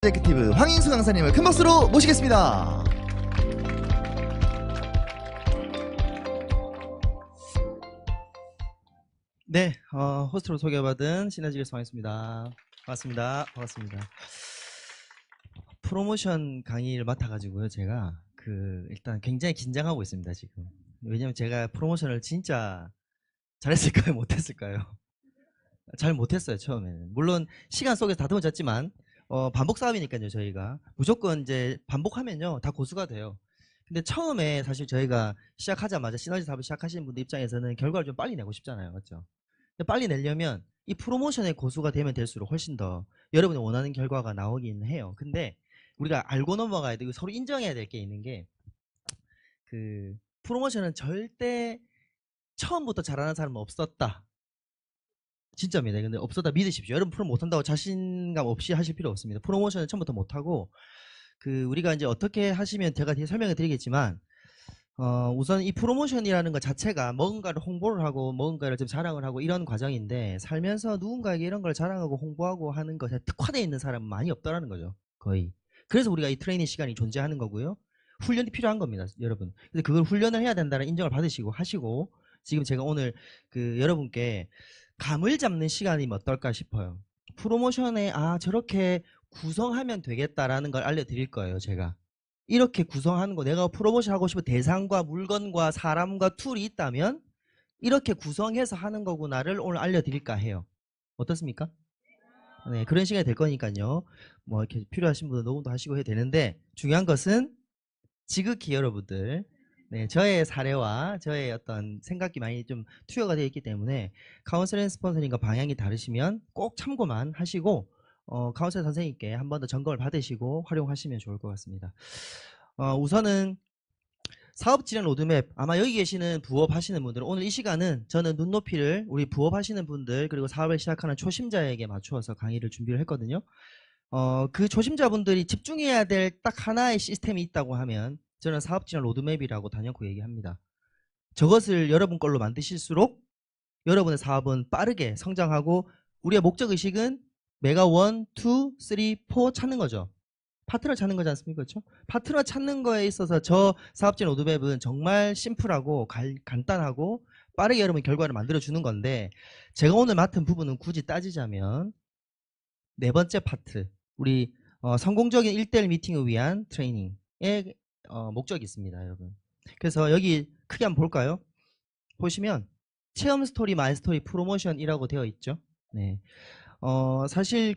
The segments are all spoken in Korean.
executive 황인수 강사님을 큰 박수로 모시겠습니다. 네, 호스트로 소개받은 시너지기스 황인수입니다. 반갑습니다. 반갑습니다. 프로모션 강의를 맡아가지고요, 제가 일단 굉장히 긴장하고 있습니다, 지금. 왜냐면 제가 프로모션을 진짜 잘했을까요, 못했을까요? 잘 못했어요, 처음에는. 물론 시간 속에서 다듬어졌지만 반복 싸움이니까요, 저희가 무조건 이제 반복하면요 다 고수가 돼요. 근데 처음에 사실 저희가 시작하자마자 시너지 사업을 시작하시는 분들 입장에서는 결과를 좀 빨리 내고 싶잖아요, 맞죠? 근데 빨리 내려면 이 프로모션의 고수가 되면 될수록 훨씬 더 여러분이 원하는 결과가 나오긴 해요. 근데 우리가 알고 넘어가야 되고 서로 인정해야 될 게 있는 게, 프로모션은 절대 처음부터 잘하는 사람은 없었다. 진짜입니다. 근데 없었다 믿으십시오. 여러분 프로 못한다고 자신감 없이 하실 필요 없습니다. 프로모션은 처음부터 못하고, 우리가 이제 어떻게 하시면 제가 뒤에 설명을 드리겠지만, 우선 이 프로모션이라는 것 자체가 뭔가를 홍보를 하고 뭔가를 좀 자랑을 하고 이런 과정인데, 살면서 누군가에게 이런 걸 자랑하고 홍보하고 하는 것에 특화되어 있는 사람은 많이 없더라는 거죠. 거의. 그래서 우리가 이 트레이닝 시간이 존재하는 거고요. 훈련이 필요한 겁니다, 여러분. 근데 그걸 훈련을 해야 된다는 인정을 받으시고 하시고, 지금 제가 오늘 여러분께 감을 잡는 시간이면 어떨까 싶어요. 프로모션에 저렇게 구성하면 되겠다라는 걸 알려드릴 거예요, 제가. 이렇게 구성하는 거, 내가 프로모션 하고 싶은 대상과 물건과 사람과 툴이 있다면 이렇게 구성해서 하는 거구나를 오늘 알려드릴까 해요. 어떻습니까? 네, 그런 시간이 될 거니까요. 뭐 이렇게 필요하신 분은 녹음도 하시고 해야 되는데, 중요한 것은 지극히 여러분들, 네, 저의 사례와 저의 어떤 생각이 많이 좀 투여가 되어 있기 때문에 카운셀링 스폰서님과 방향이 다르시면 꼭 참고만 하시고, 카운셀 선생님께 한 번 더 점검을 받으시고 활용하시면 좋을 것 같습니다. 우선은 사업 진행 로드맵, 아마 여기 계시는 부업 하시는 분들은 오늘 이 시간은 저는 눈높이를 우리 부업 하시는 분들 그리고 사업을 시작하는 초심자에게 맞추어서 강의를 준비를 했거든요. 그 초심자분들이 집중해야 될 딱 하나의 시스템이 있다고 하면 저는 사업 진행 로드맵이라고 단연코 얘기합니다. 저것을 여러분 걸로 만드실수록 여러분의 사업은 빠르게 성장하고, 우리의 목적의식은 메가 1, 2, 3, 4 찾는 거죠. 파트너 찾는 거지 않습니까? 그렇죠? 파트너 찾는 거에 있어서 저 사업진 로드맵은 정말 심플하고 간단하고 빠르게 여러분 결과를 만들어 주는 건데, 제가 오늘 맡은 부분은 굳이 따지자면 네 번째 파트, 우리 성공적인 1대1 미팅을 위한 트레이닝의 목적이 있습니다, 여러분. 그래서 여기 크게 한번 볼까요? 보시면 체험 스토리, 마이 스토리, 프로모션이라고 되어 있죠. 네. 사실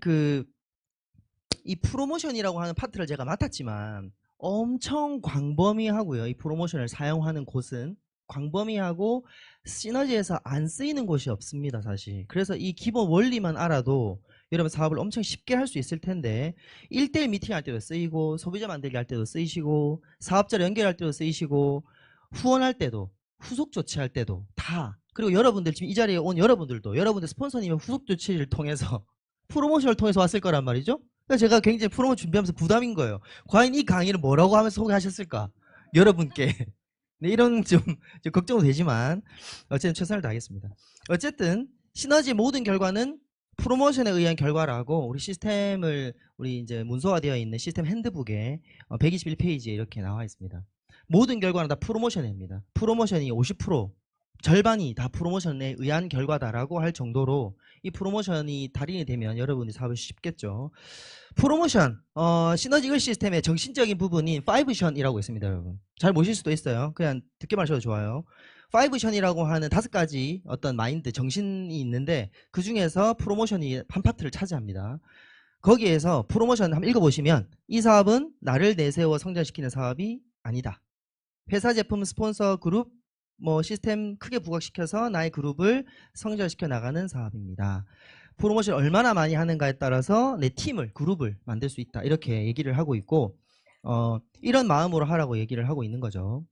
이 프로모션이라고 하는 파트를 제가 맡았지만 엄청 광범위하고요. 이 프로모션을 사용하는 곳은 광범위하고 시너지에서 안 쓰이는 곳이 없습니다, 사실. 그래서 이 기본 원리만 알아도 여러분 사업을 엄청 쉽게 할 수 있을 텐데, 1대1 미팅 할 때도 쓰이고, 소비자 만들기 할 때도 쓰이시고, 사업자를 연결할 때도 쓰이시고, 후원할 때도, 후속 조치할 때도 다. 그리고 여러분들 지금 이 자리에 온 여러분들도 여러분들 스폰서님의 후속 조치를 통해서 프로모션을 통해서 왔을 거란 말이죠. 그래서 제가 굉장히 프로모 준비하면서 부담인 거예요. 과연 이 강의를 뭐라고 하면서 소개하셨을까? 여러분께. 네, 이런 좀 걱정도 되지만 어쨌든 최선을 다하겠습니다. 어쨌든 시너지 모든 결과는 프로모션에 의한 결과라고 우리 시스템을, 우리 이제 문서화되어 있는 시스템 핸드북에 121페이지에 이렇게 나와 있습니다. 모든 결과는 다 프로모션입니다. 프로모션이 50%, 절반이 다 프로모션에 의한 결과다라고 할 정도로 이 프로모션이 달인이 되면 여러분이 사업을 쉽겠죠. 프로모션, 시너지 일 시스템의 정신적인 부분인 5션이라고 있습니다, 여러분. 잘 모실 수도 있어요. 그냥 듣기만 하셔도 좋아요. 5션이라고 하는 5가지 어떤 마인드, 정신이 있는데 그 중에서 프로모션이 한 파트를 차지합니다. 거기에서 프로모션 한번 읽어보시면, 이 사업은 나를 내세워 성장시키는 사업이 아니다. 회사 제품 스폰서 그룹 시스템 크게 부각시켜서 나의 그룹을 성장시켜 나가는 사업입니다. 프로모션 얼마나 많이 하는가에 따라서 내 팀을, 그룹을 만들 수 있다, 이렇게 얘기를 하고 있고, 이런 마음으로 하라고 얘기를 하고 있는 거죠.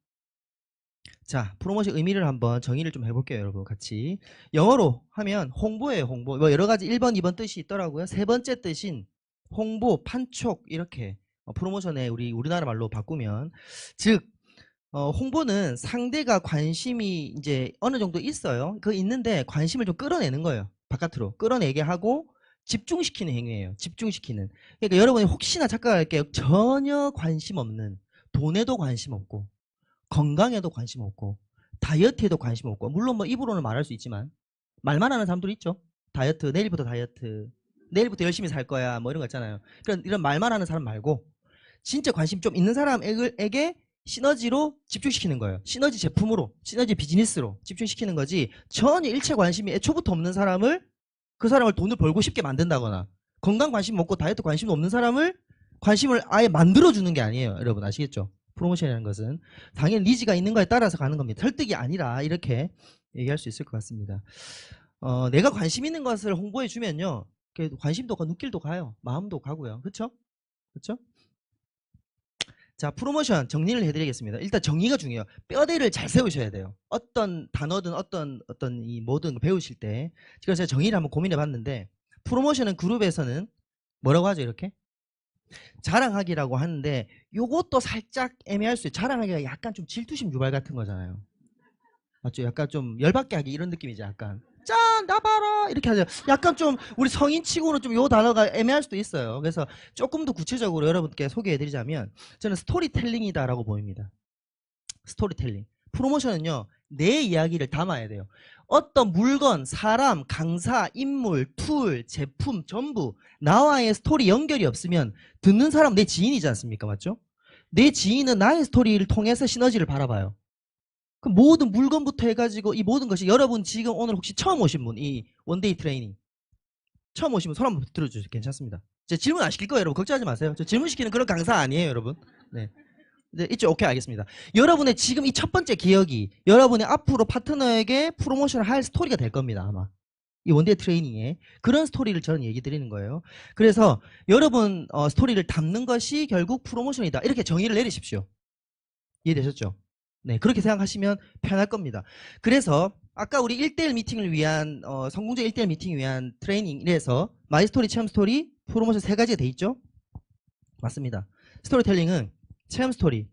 자, 프로모션 의미를 한번 정의를 좀 해볼게요, 여러분. 같이 영어로 하면 홍보예요. 홍보. 뭐 여러 가지 1번 2번 뜻이 있더라고요. 세 번째 뜻인 홍보, 판촉, 이렇게 프로모션에 우리나라 말로 바꾸면, 즉 홍보는 상대가 관심이 이제 어느 정도 있어요. 그 있는데 관심을 좀 끌어내는 거예요. 바깥으로 끌어내게 하고, 집중시키는 행위예요. 집중시키는. 그러니까 여러분이 혹시나 착각할게요. 전혀 관심 없는, 돈에도 관심 없고 건강에도 관심 없고 다이어트에도 관심 없고, 물론 뭐 입으로는 말할 수 있지만 말만 하는 사람들이 있죠. 다이어트, 내일부터 다이어트, 내일부터 열심히 살 거야, 뭐 이런 거 있잖아요. 이런 말만 하는 사람 말고 진짜 관심 좀 있는 사람에게 시너지로 집중시키는 거예요. 시너지 제품으로, 시너지 비즈니스로 집중시키는 거지, 전혀 일체 관심이 애초부터 없는 사람을, 그 사람을 돈을 벌고 싶게 만든다거나 건강 관심 없고 다이어트 관심도 없는 사람을 관심을 아예 만들어주는 게 아니에요. 여러분 아시겠죠? 프로모션이라는 것은 당연히 니즈가 있는 거에 따라서 가는 겁니다. 설득이 아니라, 이렇게 얘기할 수 있을 것 같습니다. 내가 관심 있는 것을 홍보해 주면요, 관심도 가, 눈길도 가요, 마음도 가고요. 그렇죠? 그렇죠? 자, 프로모션 정리를 해드리겠습니다. 일단 정리가 중요해요. 뼈대를 잘 세우셔야 돼요. 어떤 단어든 어떤 이 뭐든 배우실 때. 그래서 제가 정의를 한번 고민해 봤는데, 프로모션은 그룹에서는 뭐라고 하죠? 이렇게 자랑하기라고 하는데, 요것도 살짝 애매할 수 있어요. 자랑하기가 약간 좀 질투심 유발 같은 거잖아요. 맞죠? 약간 좀 열받게 하기, 이런 느낌이죠. 약간 짠, 나 봐라, 이렇게 하죠. 약간 좀 우리 성인치고는 좀 요 단어가 애매할 수도 있어요. 그래서 조금 더 구체적으로 여러분께 소개해드리자면, 저는 스토리텔링이다라고 보입니다. 스토리텔링. 프로모션은요, 내 이야기를 담아야 돼요. 어떤 물건, 사람, 강사, 인물, 툴, 제품 전부 나와의 스토리 연결이 없으면 듣는 사람 내 지인이지 않습니까? 맞죠? 내 지인은 나의 스토리를 통해서 시너지를 바라봐요. 그 모든 물건부터 해가지고 이 모든 것이, 여러분 지금 오늘 혹시 처음 오신 분, 이 원데이 트레이닝 처음 오신 분 손 한번 들어주세요. 괜찮습니다. 제 질문 안 시킬 거예요, 여러분. 걱정하지 마세요. 저 질문 시키는 그런 강사 아니에요, 여러분. 네. 네, 있죠? 오케이, 알겠습니다. 여러분의 지금 이 첫 번째 기억이 여러분의 앞으로 파트너에게 프로모션을 할 스토리가 될 겁니다, 아마. 이 원데이 트레이닝에 그런 스토리를 저는 얘기 드리는 거예요. 그래서 여러분 스토리를 담는 것이 결국 프로모션이다, 이렇게 정의를 내리십시오. 이해되셨죠? 네, 그렇게 생각하시면 편할 겁니다. 그래서 아까 우리 1대1 미팅을 위한 성공적 1대1 미팅을 위한 트레이닝, 이래서 마이 스토리, 체험 스토리, 프로모션 세 가지가 돼 있죠? 맞습니다. 스토리텔링은 체험 스토리,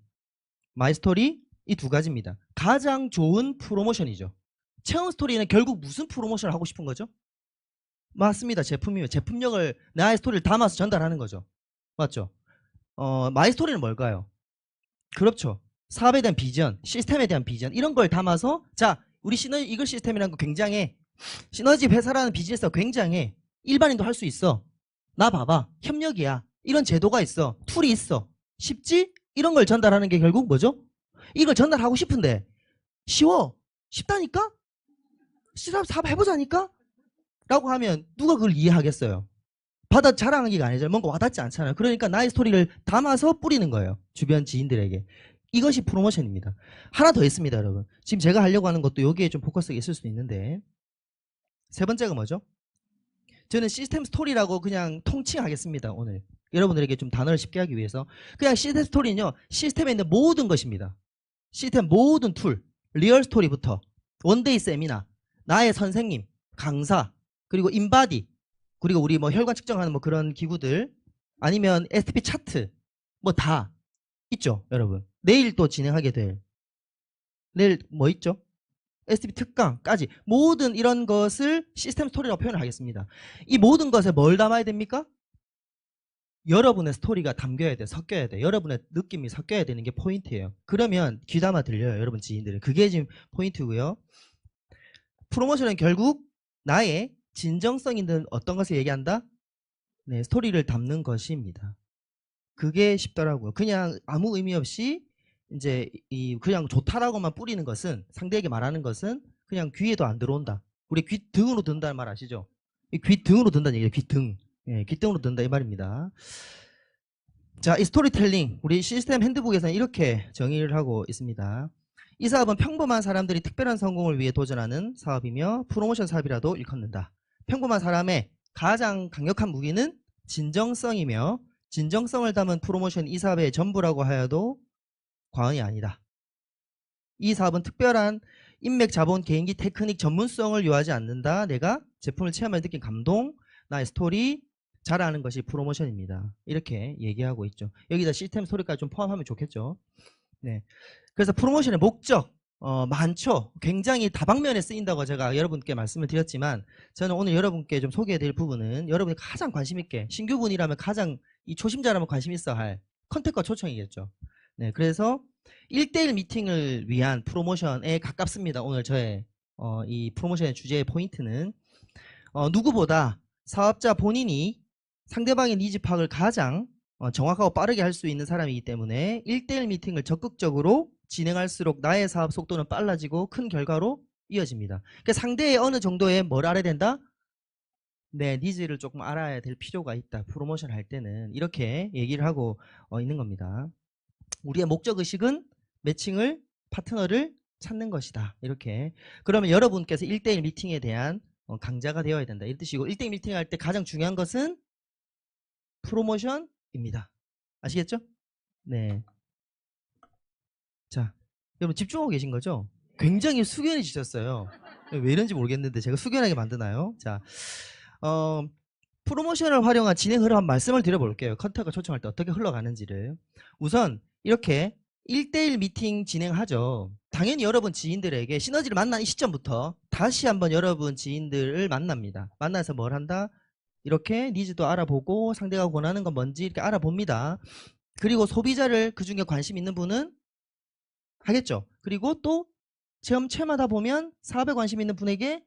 마이 스토리, 이 두 가지입니다. 가장 좋은 프로모션이죠. 체험 스토리는 결국 무슨 프로모션을 하고 싶은 거죠? 맞습니다. 제품이요. 제품력을, 나의 스토리를 담아서 전달하는 거죠. 맞죠? 마이 스토리는 뭘까요? 그렇죠. 사업에 대한 비전, 시스템에 대한 비전, 이런 걸 담아서, 자, 우리 시너지 이글 시스템이라는 거 굉장해. 시너지 회사라는 비즈니스가 굉장해. 일반인도 할 수 있어. 나 봐봐. 협력이야. 이런 제도가 있어. 툴이 있어. 쉽지? 이런 걸 전달하는 게 결국 뭐죠? 이걸 전달하고 싶은데 쉬워. 쉽다니까? 사업 해보자니까? 라고 하면 누가 그걸 이해하겠어요? 받아 자랑하기가 아니죠. 뭔가 와닿지 않잖아요. 그러니까 나의 스토리를 담아서 뿌리는 거예요, 주변 지인들에게. 이것이 프로모션입니다. 하나 더 있습니다, 여러분. 지금 제가 하려고 하는 것도 여기에 좀 포커스가 있을 수도 있는데, 세 번째가 뭐죠? 저는 시스템 스토리라고 그냥 통칭하겠습니다, 오늘. 여러분들에게 좀 단어를 쉽게 하기 위해서. 그냥 시스템 스토리는요, 시스템에 있는 모든 것입니다. 시스템 모든 툴, 리얼 스토리부터 원데이 세미나, 나의 선생님, 강사, 그리고 인바디, 그리고 우리 뭐 혈관 측정하는 뭐 그런 기구들, 아니면 STP 차트, 뭐 다 있죠, 여러분. 내일 또 진행하게 될, 내일 뭐 있죠? STP 특강까지 모든 이런 것을 시스템 스토리라고 표현을 하겠습니다. 이 모든 것에 뭘 담아야 됩니까? 여러분의 스토리가 담겨야 돼, 섞여야 돼. 여러분의 느낌이 섞여야 되는 게 포인트예요. 그러면 귀담아 들려요, 여러분 지인들은. 그게 지금 포인트고요. 프로모션은 결국 나의 진정성 있는 어떤 것을 얘기한다? 네, 스토리를 담는 것입니다. 그게 쉽더라고요. 그냥 아무 의미 없이 이제 그냥 좋다라고만 뿌리는 것은, 상대에게 말하는 것은 그냥 귀에도 안 들어온다. 우리 귀 등으로 든다는 말 아시죠? 귀 등으로 든다는 얘기예요. 귀 등. 예, 귀 등으로 든다, 이 말입니다. 자, 이 스토리텔링, 우리 시스템 핸드북에서는 이렇게 정의를 하고 있습니다. 이 사업은 평범한 사람들이 특별한 성공을 위해 도전하는 사업이며 프로모션 사업이라도 일컫는다. 평범한 사람의 가장 강력한 무기는 진정성이며, 진정성을 담은 프로모션 이 사업의 전부라고 하여도 과언이 아니다. 이 사업은 특별한 인맥, 자본, 개인기, 테크닉, 전문성을 요하지 않는다. 내가 제품을 체험해 느낀 감동, 나의 스토리, 잘하는 것이 프로모션입니다. 이렇게 얘기하고 있죠. 여기다 시스템 스토리까지 좀 포함하면 좋겠죠. 네. 그래서 프로모션의 목적, 많죠. 굉장히 다방면에 쓰인다고 제가 여러분께 말씀을 드렸지만 저는 오늘 여러분께 좀 소개해드릴 부분은 여러분이 가장 관심 있게 신규분이라면 가장 이 초심자라면 관심 있어 할 컨택과 초청이겠죠. 네, 그래서 1대1 미팅을 위한 프로모션에 가깝습니다. 오늘 저의 이 프로모션의 주제의 포인트는 누구보다 사업자 본인이 상대방의 니즈 파악을 가장 정확하고 빠르게 할 수 있는 사람이기 때문에 1대1 미팅을 적극적으로 진행할수록 나의 사업 속도는 빨라지고 큰 결과로 이어집니다. 그러니까 상대의 어느 정도의 뭘 알아야 된다? 네, 니즈를 조금 알아야 될 필요가 있다. 프로모션 할 때는 이렇게 얘기를 하고 있는 겁니다. 우리의 목적의식은 매칭을 파트너를 찾는 것이다. 이렇게. 그러면 여러분께서 1대1 미팅에 대한 강자가 되어야 된다. 이런 뜻이고 1대1 미팅 할 때 가장 중요한 것은 프로모션입니다. 아시겠죠? 네. 자, 여러분 집중하고 계신 거죠? 굉장히 숙연해지셨어요. 왜 이런지 모르겠는데 제가 숙연하게 만드나요? 자, 프로모션을 활용한 진행 흐름 말씀을 드려볼게요. 컨택과 초청할 때 어떻게 흘러가는지를. 우선 이렇게 1대1 미팅 진행하죠. 당연히 여러분 지인들에게 시너지를 만난 이 시점부터 다시 한번 여러분 지인들을 만납니다. 만나서 뭘 한다? 이렇게 니즈도 알아보고 상대가 원하는 건 뭔지 이렇게 알아봅니다. 그리고 소비자를 그중에 관심 있는 분은 하겠죠. 그리고 또 체험하다 보면 사업에 관심 있는 분에게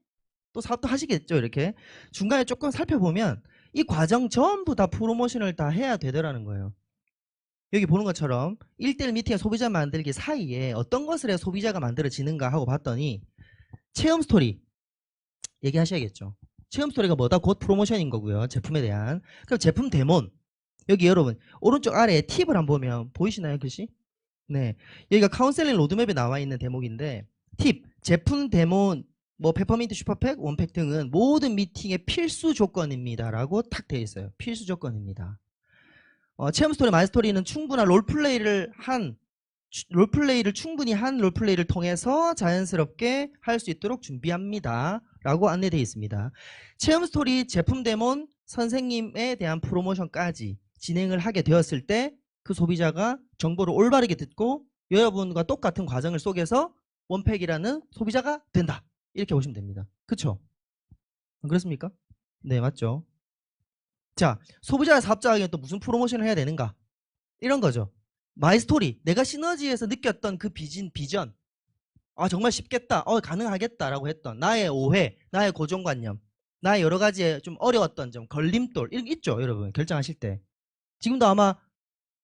또 사업도 하시겠죠. 이렇게 중간에 조금 살펴보면 이 과정 전부 다 프로모션을 다 해야 되더라는 거예요. 여기 보는 것처럼 1대1 미팅의 소비자 만들기 사이에 어떤 것을 해야 소비자가 만들어지는가 하고 봤더니 체험 스토리 얘기하셔야겠죠. 체험 스토리가 뭐다? 곧 프로모션인 거고요. 제품에 대한. 그럼 제품 데몬. 여기 여러분 오른쪽 아래에 팁을 한번 보면 보이시나요? 글씨? 네. 여기가 카운셀링 로드맵에 나와 있는 대목인데 팁, 제품 데몬, 뭐 페퍼민트 슈퍼팩, 원팩 등은 모든 미팅의 필수 조건입니다. 라고 탁 되어 있어요. 필수 조건입니다. 체험 스토리, 마이 스토리는 충분한 롤플레이를 충분히 한 롤플레이를 통해서 자연스럽게 할 수 있도록 준비합니다. 라고 안내되어 있습니다. 체험 스토리, 제품 데몬, 선생님에 대한 프로모션까지 진행을 하게 되었을 때 그 소비자가 정보를 올바르게 듣고 여러분과 똑같은 과정을 속에서 원팩이라는 소비자가 된다. 이렇게 보시면 됩니다. 그쵸? 안 그렇습니까? 네, 맞죠? 자, 소비자와 사업자에게 또 무슨 프로모션을 해야 되는가? 이런 거죠. 마이 스토리. 내가 시너지에서 느꼈던 그 비전. 아, 정말 쉽겠다. 가능하겠다라고 했던 나의 오해, 나의 고정관념, 나의 여러 가지의 좀 어려웠던 점, 걸림돌, 이런 게 있죠, 여러분. 결정하실 때. 지금도 아마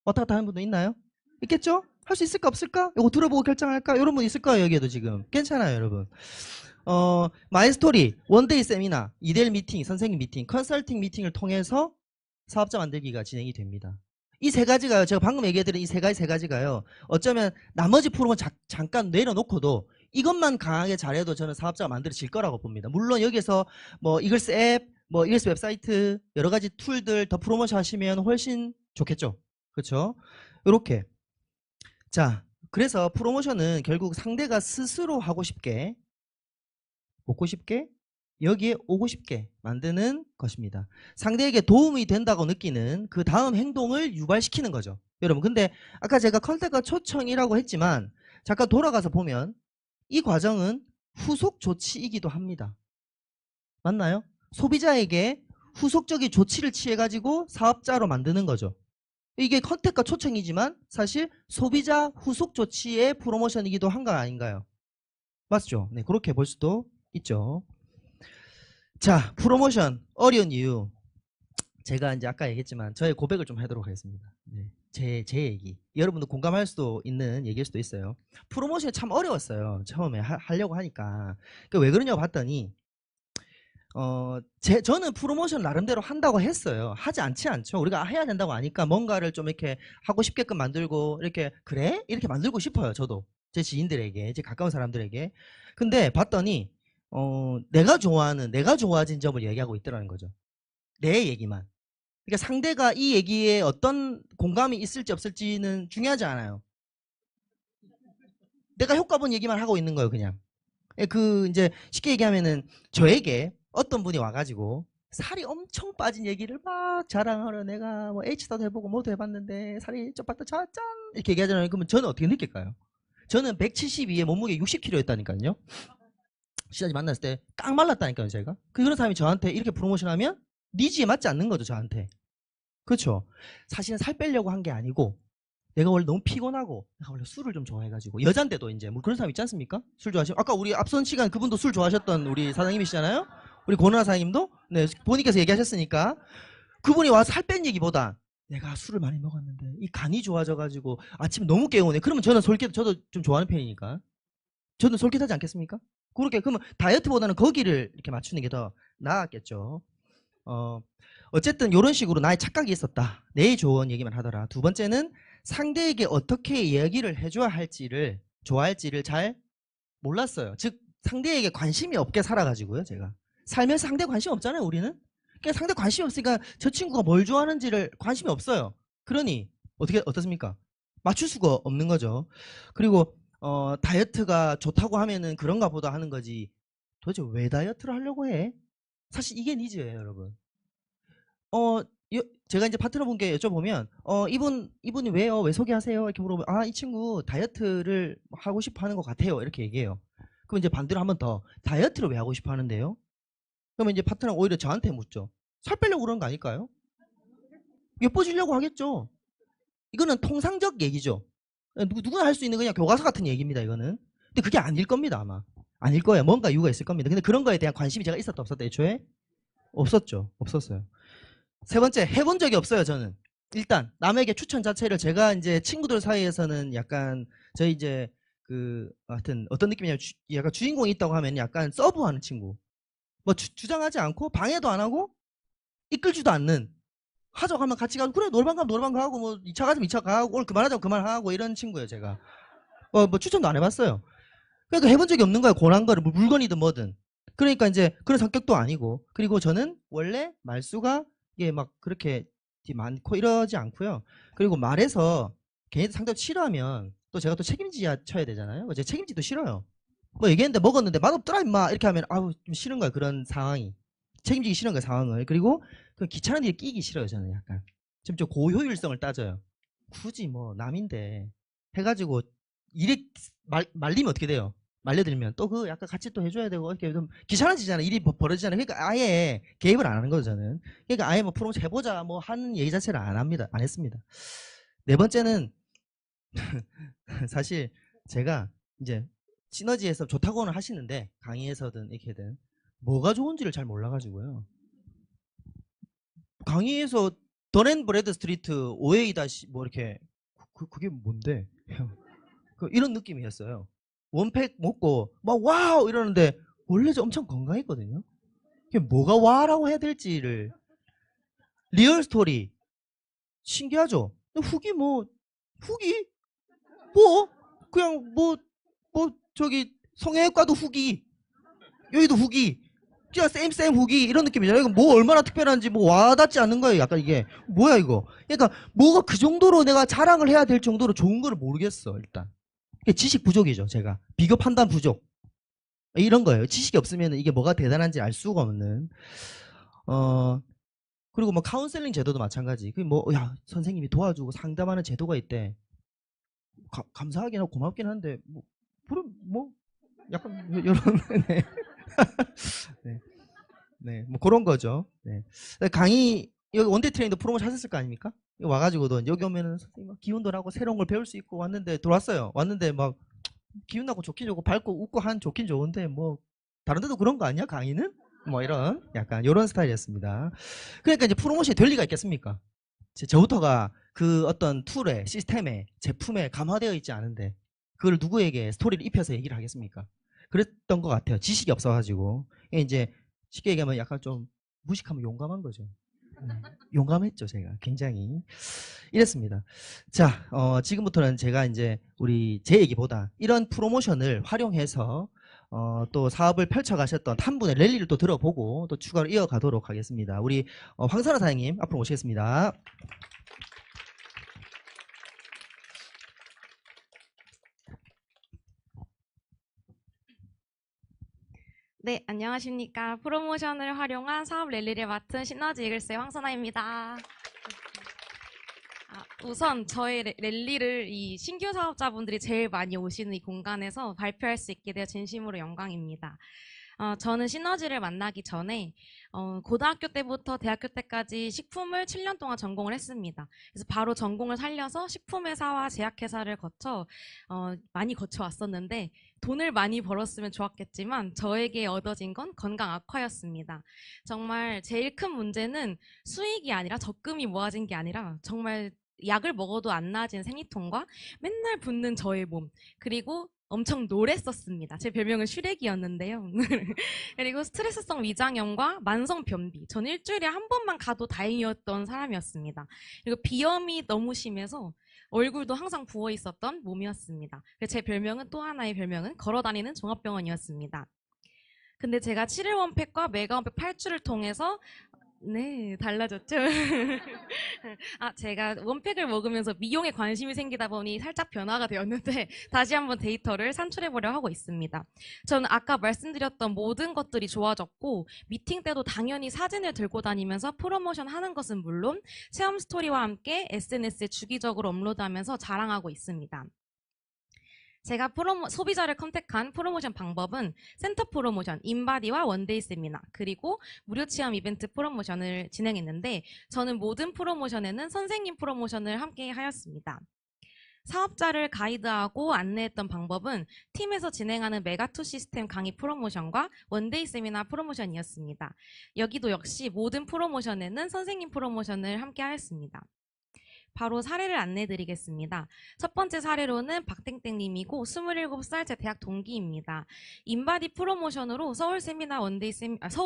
왔다 갔다 하는 분도 있나요? 있겠죠? 할 수 있을까, 없을까? 이거 들어보고 결정할까? 이런 분 있을 거예요, 여기에도 지금. 괜찮아요, 여러분. 마이 스토리, 원데이 세미나, 2대1 미팅, 선생님 미팅, 컨설팅 미팅을 통해서 사업자 만들기가 진행이 됩니다. 이 세 가지가요. 제가 방금 얘기해드린 이 세 가지가요. 어쩌면 나머지 프로그램 잠깐 내려놓고도 이것만 강하게 잘해도 저는 사업자가 만들어질 거라고 봅니다. 물론 여기서 뭐 이글스 앱, 뭐 이글스 웹사이트 여러 가지 툴들 더 프로모션 하시면 훨씬 좋겠죠. 그렇죠? 이렇게. 자, 그래서 프로모션은 결국 상대가 스스로 하고 싶게 먹고 싶게 여기에 오고 싶게 만드는 것입니다. 상대에게 도움이 된다고 느끼는 그 다음 행동을 유발시키는 거죠. 여러분, 근데 아까 제가 컨택과 초청이라고 했지만 잠깐 돌아가서 보면 이 과정은 후속 조치이기도 합니다. 맞나요? 소비자에게 후속적인 조치를 취해가지고 사업자로 만드는 거죠. 이게 컨택과 초청이지만 사실 소비자 후속 조치의 프로모션이기도 한 거 아닌가요? 맞죠? 네, 그렇게 볼 수도 있죠. 자, 프로모션 어려운 이유. 제가 이제 아까 얘기했지만 저의 고백을 좀 하도록 하겠습니다. 네, 제 얘기. 여러분도 공감할 수도 있는 얘기일 수도 있어요. 프로모션이 참 어려웠어요. 처음에 하려고 하니까. 왜 그러냐고 봤더니 저는 프로모션 나름대로 한다고 했어요. 하지 않죠. 우리가 해야 된다고 하니까 뭔가를 좀 이렇게 하고 싶게끔 만들고 이렇게 그래? 이렇게 만들고 싶어요. 저도 제 지인들에게, 제 가까운 사람들에게. 근데 봤더니 내가 좋아진 점을 얘기하고 있더라는 거죠. 내 얘기만. 그러니까 상대가 이 얘기에 어떤 공감이 있을지 없을지는 중요하지 않아요. 내가 효과 본 얘기만 하고 있는 거예요, 그냥. 이제 쉽게 얘기하면은 저에게 어떤 분이 와가지고 살이 엄청 빠진 얘기를 막 자랑하러 내가 뭐 H도 해보고 뭐도 해봤는데 살이 쪄봤다 짠 이렇게 얘기하잖아요. 그러면 저는 어떻게 느낄까요? 저는 172에 몸무게 60kg였다니까요. 시장이 만났을 때 딱 말랐다니까요, 제가. 그런 사람이 저한테 이렇게 프로모션하면 니즈에 맞지 않는 거죠, 저한테. 그렇죠. 사실은 살 빼려고 한 게 아니고 내가 원래 너무 피곤하고 내가 원래 술을 좀 좋아해가지고 여잔데도 이제 뭐 그런 사람 있지 않습니까? 술 좋아하시면 아까 우리 앞선 시간 그분도 술 좋아하셨던 우리 사장님이시잖아요. 우리 고은아 사장님도 네 본인께서 얘기하셨으니까 그분이 와서 살 뺀 얘기보다 내가 술을 많이 먹었는데 이 간이 좋아져가지고 아침에 너무 깨우네. 그러면 저는 솔깃 저도 좀 좋아하는 편이니까 저는 솔깃하지 않겠습니까? 그렇게 그러면 다이어트보다는 거기를 이렇게 맞추는 게 더 나았겠죠. 어, 어쨌든 이런 식으로 나의 착각이 있었다. 내 좋은 얘기만 하더라. 두 번째는 상대에게 어떻게 이야기를 해줘야 할지를 좋아할지를 잘 몰랐어요. 즉 상대에게 관심이 없게 살아가지고요. 제가 살면서 상대 관심 없잖아요. 우리는. 그러니까 상대 관심이 없으니까 저 친구가 뭘 좋아하는지를 관심이 없어요. 그러니 어떻게 어떻습니까? 맞출 수가 없는 거죠. 그리고 다이어트가 좋다고 하면은 그런가 보다 하는 거지. 도대체 왜 다이어트를 하려고 해? 사실 이게 니즈예요, 여러분. 어, 제가 이제 파트너분께 여쭤보면, 이분이 왜요? 왜 소개하세요? 이렇게 물어보면, 아, 이 친구 다이어트를 하고 싶어 하는 것 같아요. 이렇게 얘기해요. 그럼 이제 반대로 한 번 더, 다이어트를 왜 하고 싶어 하는데요? 그러면 이제 파트너가 오히려 저한테 묻죠. 살 빼려고 그러는 거 아닐까요? 예뻐지려고 하겠죠. 이거는 통상적 얘기죠. 누구나 할 수 있는 그냥 교과서 같은 얘기입니다, 이거는. 근데 그게 아닐 겁니다, 아마. 아닐 거예요. 뭔가 이유가 있을 겁니다. 근데 그런 거에 대한 관심이 제가 있었다, 없었다, 애초에? 없었죠. 없었어요. 세 번째, 해본 적이 없어요, 저는. 일단, 남에게 추천 자체를 제가 이제 친구들 사이에서는 약간, 저희 이제, 하여튼, 어떤 느낌이냐면, 약간 주인공이 있다고 하면 약간 서브하는 친구. 뭐, 주장하지 않고, 방해도 안 하고, 이끌지도 않는, 하자고 하면 같이 가고, 그래, 노래방 가면 노래방 가고, 뭐, 2차 가자면 2차 가고, 오늘 그만하자면 그만하고, 이런 친구예요, 제가. 뭐, 추천도 안 해봤어요. 그러니까 해본 적이 없는 거예요, 고난 거를. 뭐 물건이든 뭐든. 그러니까 이제 그런 성격도 아니고. 그리고 저는 원래 말수가 이게 막 그렇게 많고 이러지 않고요. 그리고 말해서 걔네들 상대가 싫어하면 또 제가 또 책임져야 쳐야 되잖아요. 제가 책임지도 싫어요. 뭐 얘기했는데 먹었는데 맛없더라 임마 이렇게 하면 아우 좀 싫은 거야 그런 상황이. 책임지기 싫은 거야 상황을. 그리고 그 귀찮은 일에 끼기 싫어요 저는 약간. 좀 고효율성을 따져요. 굳이 뭐 남인데 해가지고 일에 말리면 어떻게 돼요? 말려들면 또 그 약간 같이 또 해줘야 되고 이렇게 좀 귀찮아지잖아. 일이 벌어지잖아요. 그러니까 아예 개입을 안 하는 거죠 저는. 그러니까 아예 뭐 프로모션 해보자 뭐 하는 얘기 자체를 안 합니다. 안 했습니다. 네 번째는 사실 제가 이제 시너지에서 좋다고는 하시는데 강의에서든 이렇게든 뭐가 좋은지를 잘 몰라가지고요. 강의에서 던앤 브래드 스트리트 5A 다시 뭐 이렇게 그게 뭔데? 이런 느낌이었어요. 원팩 먹고 막 와우 이러는데 원래 저 엄청 건강했거든요. 이게 뭐가 와라고 해야 될지를 리얼 스토리 신기하죠. 후기 뭐 후기 뭐 그냥 뭐 저기 성형외과도 후기 여기도 후기 그냥 쌤 후기 이런 느낌이잖아요. 이거 뭐 얼마나 특별한지 뭐 와닿지 않는 거예요. 약간 이게 뭐야 이거. 그러니까 뭐가 그 정도로 내가 자랑을 해야 될 정도로 좋은 거를 모르겠어 일단. 지식 부족이죠 제가. 비교 판단 부족. 이런 거예요. 지식이 없으면 이게 뭐가 대단한지 알 수가 없는. 어, 그리고 뭐 카운셀링 제도도 마찬가지. 그 뭐, 야, 선생님이 도와주고 상담하는 제도가 있대. 감사하긴 하고 고맙긴 한데, 뭐, 그럼 뭐, 약간, 이런, 네. 네. 네. 뭐 그런 거죠. 네. 강의, 여기 원데이 트레이닝도 프로모션 하셨을 거 아닙니까? 여기 와가지고도 여기 오면은 선생님 기운도 나고 새로운 걸 배울 수 있고 왔는데, 들어왔어요. 왔는데 막 기운 나고 좋긴 좋고 밝고 웃고 한 좋긴 좋은데 뭐 다른 데도 그런 거 아니야 강의는? 뭐 이런 약간 이런 스타일이었습니다. 그러니까 이제 프로모션이 될 리가 있겠습니까? 저부터가 그 어떤 툴에 시스템에 제품에 감화되어 있지 않은데 그걸 누구에게 스토리를 입혀서 얘기를 하겠습니까? 그랬던 것 같아요. 지식이 없어가지고 이제 쉽게 얘기하면 약간 좀 무식하면 용감한 거죠. 용감했죠 제가 굉장히 이랬습니다. 자, 지금부터는 제가 이제 우리 제 얘기보다 이런 프로모션을 활용해서 또 사업을 펼쳐가셨던 한 분의 랠리를 또 들어보고 또 추가로 이어가도록 하겠습니다. 우리 황선아 사장님 앞으로 모시겠습니다. 네, 안녕하십니까. 프로모션을 활용한 사업 랠리를 맡은 시너지 이글스의 황선아입니다. 우선 저희 랠리를 이 신규 사업자분들이 제일 많이 오시는 이 공간에서 발표할 수 있게 되어 진심으로 영광입니다. 저는 시너지를 만나기 전에 고등학교 때부터 대학교 때까지 식품을 7년 동안 전공을 했습니다. 그래서 바로 전공을 살려서 식품회사와 제약회사를 거쳐 많이 거쳐왔었는데 돈을 많이 벌었으면 좋았겠지만 저에게 얻어진 건 건강 악화였습니다. 정말 제일 큰 문제는 수익이 아니라 적금이 모아진 게 아니라 정말 약을 먹어도 안 나아진 생리통과 맨날 붓는 저의 몸, 그리고 엄청 노랬었습니다. 제 별명은 슈렉이었는데요. 그리고 스트레스성 위장염과 만성 변비. 전 일주일에 한 번만 가도 다행이었던 사람이었습니다. 그리고 비염이 너무 심해서 얼굴도 항상 부어 있었던 몸이었습니다. 제 별명은 또 하나의 별명은 걸어다니는 종합병원이었습니다. 근데 제가 7일 원팩과 메가 원팩 8주를 통해서 네, 달라졌죠. 제가 원팩을 먹으면서 미용에 관심이 생기다 보니 살짝 변화가 되었는데 다시 한번 데이터를 산출해 보려 하고 있습니다. 저는 아까 말씀드렸던 모든 것들이 좋아졌고 미팅 때도 당연히 사진을 들고 다니면서 프로모션 하는 것은 물론 체험 스토리와 함께 SNS에 주기적으로 업로드하면서 자랑하고 있습니다. 제가 소비자를 컨택한 프로모션 방법은 센터 프로모션, 인바디와 원데이 세미나, 그리고 무료 체험 이벤트 프로모션을 진행했는데 저는 모든 프로모션에는 선생님 프로모션을 함께 하였습니다. 사업자를 가이드하고 안내했던 방법은 팀에서 진행하는 메가2 시스템 강의 프로모션과 원데이 세미나 프로모션이었습니다. 여기도 역시 모든 프로모션에는 선생님 프로모션을 함께 하였습니다. 바로 사례를 안내드리겠습니다. 첫 번째 사례로는 박땡땡님이고 27살 제 대학 동기입니다. 인바디 프로모션으로 서울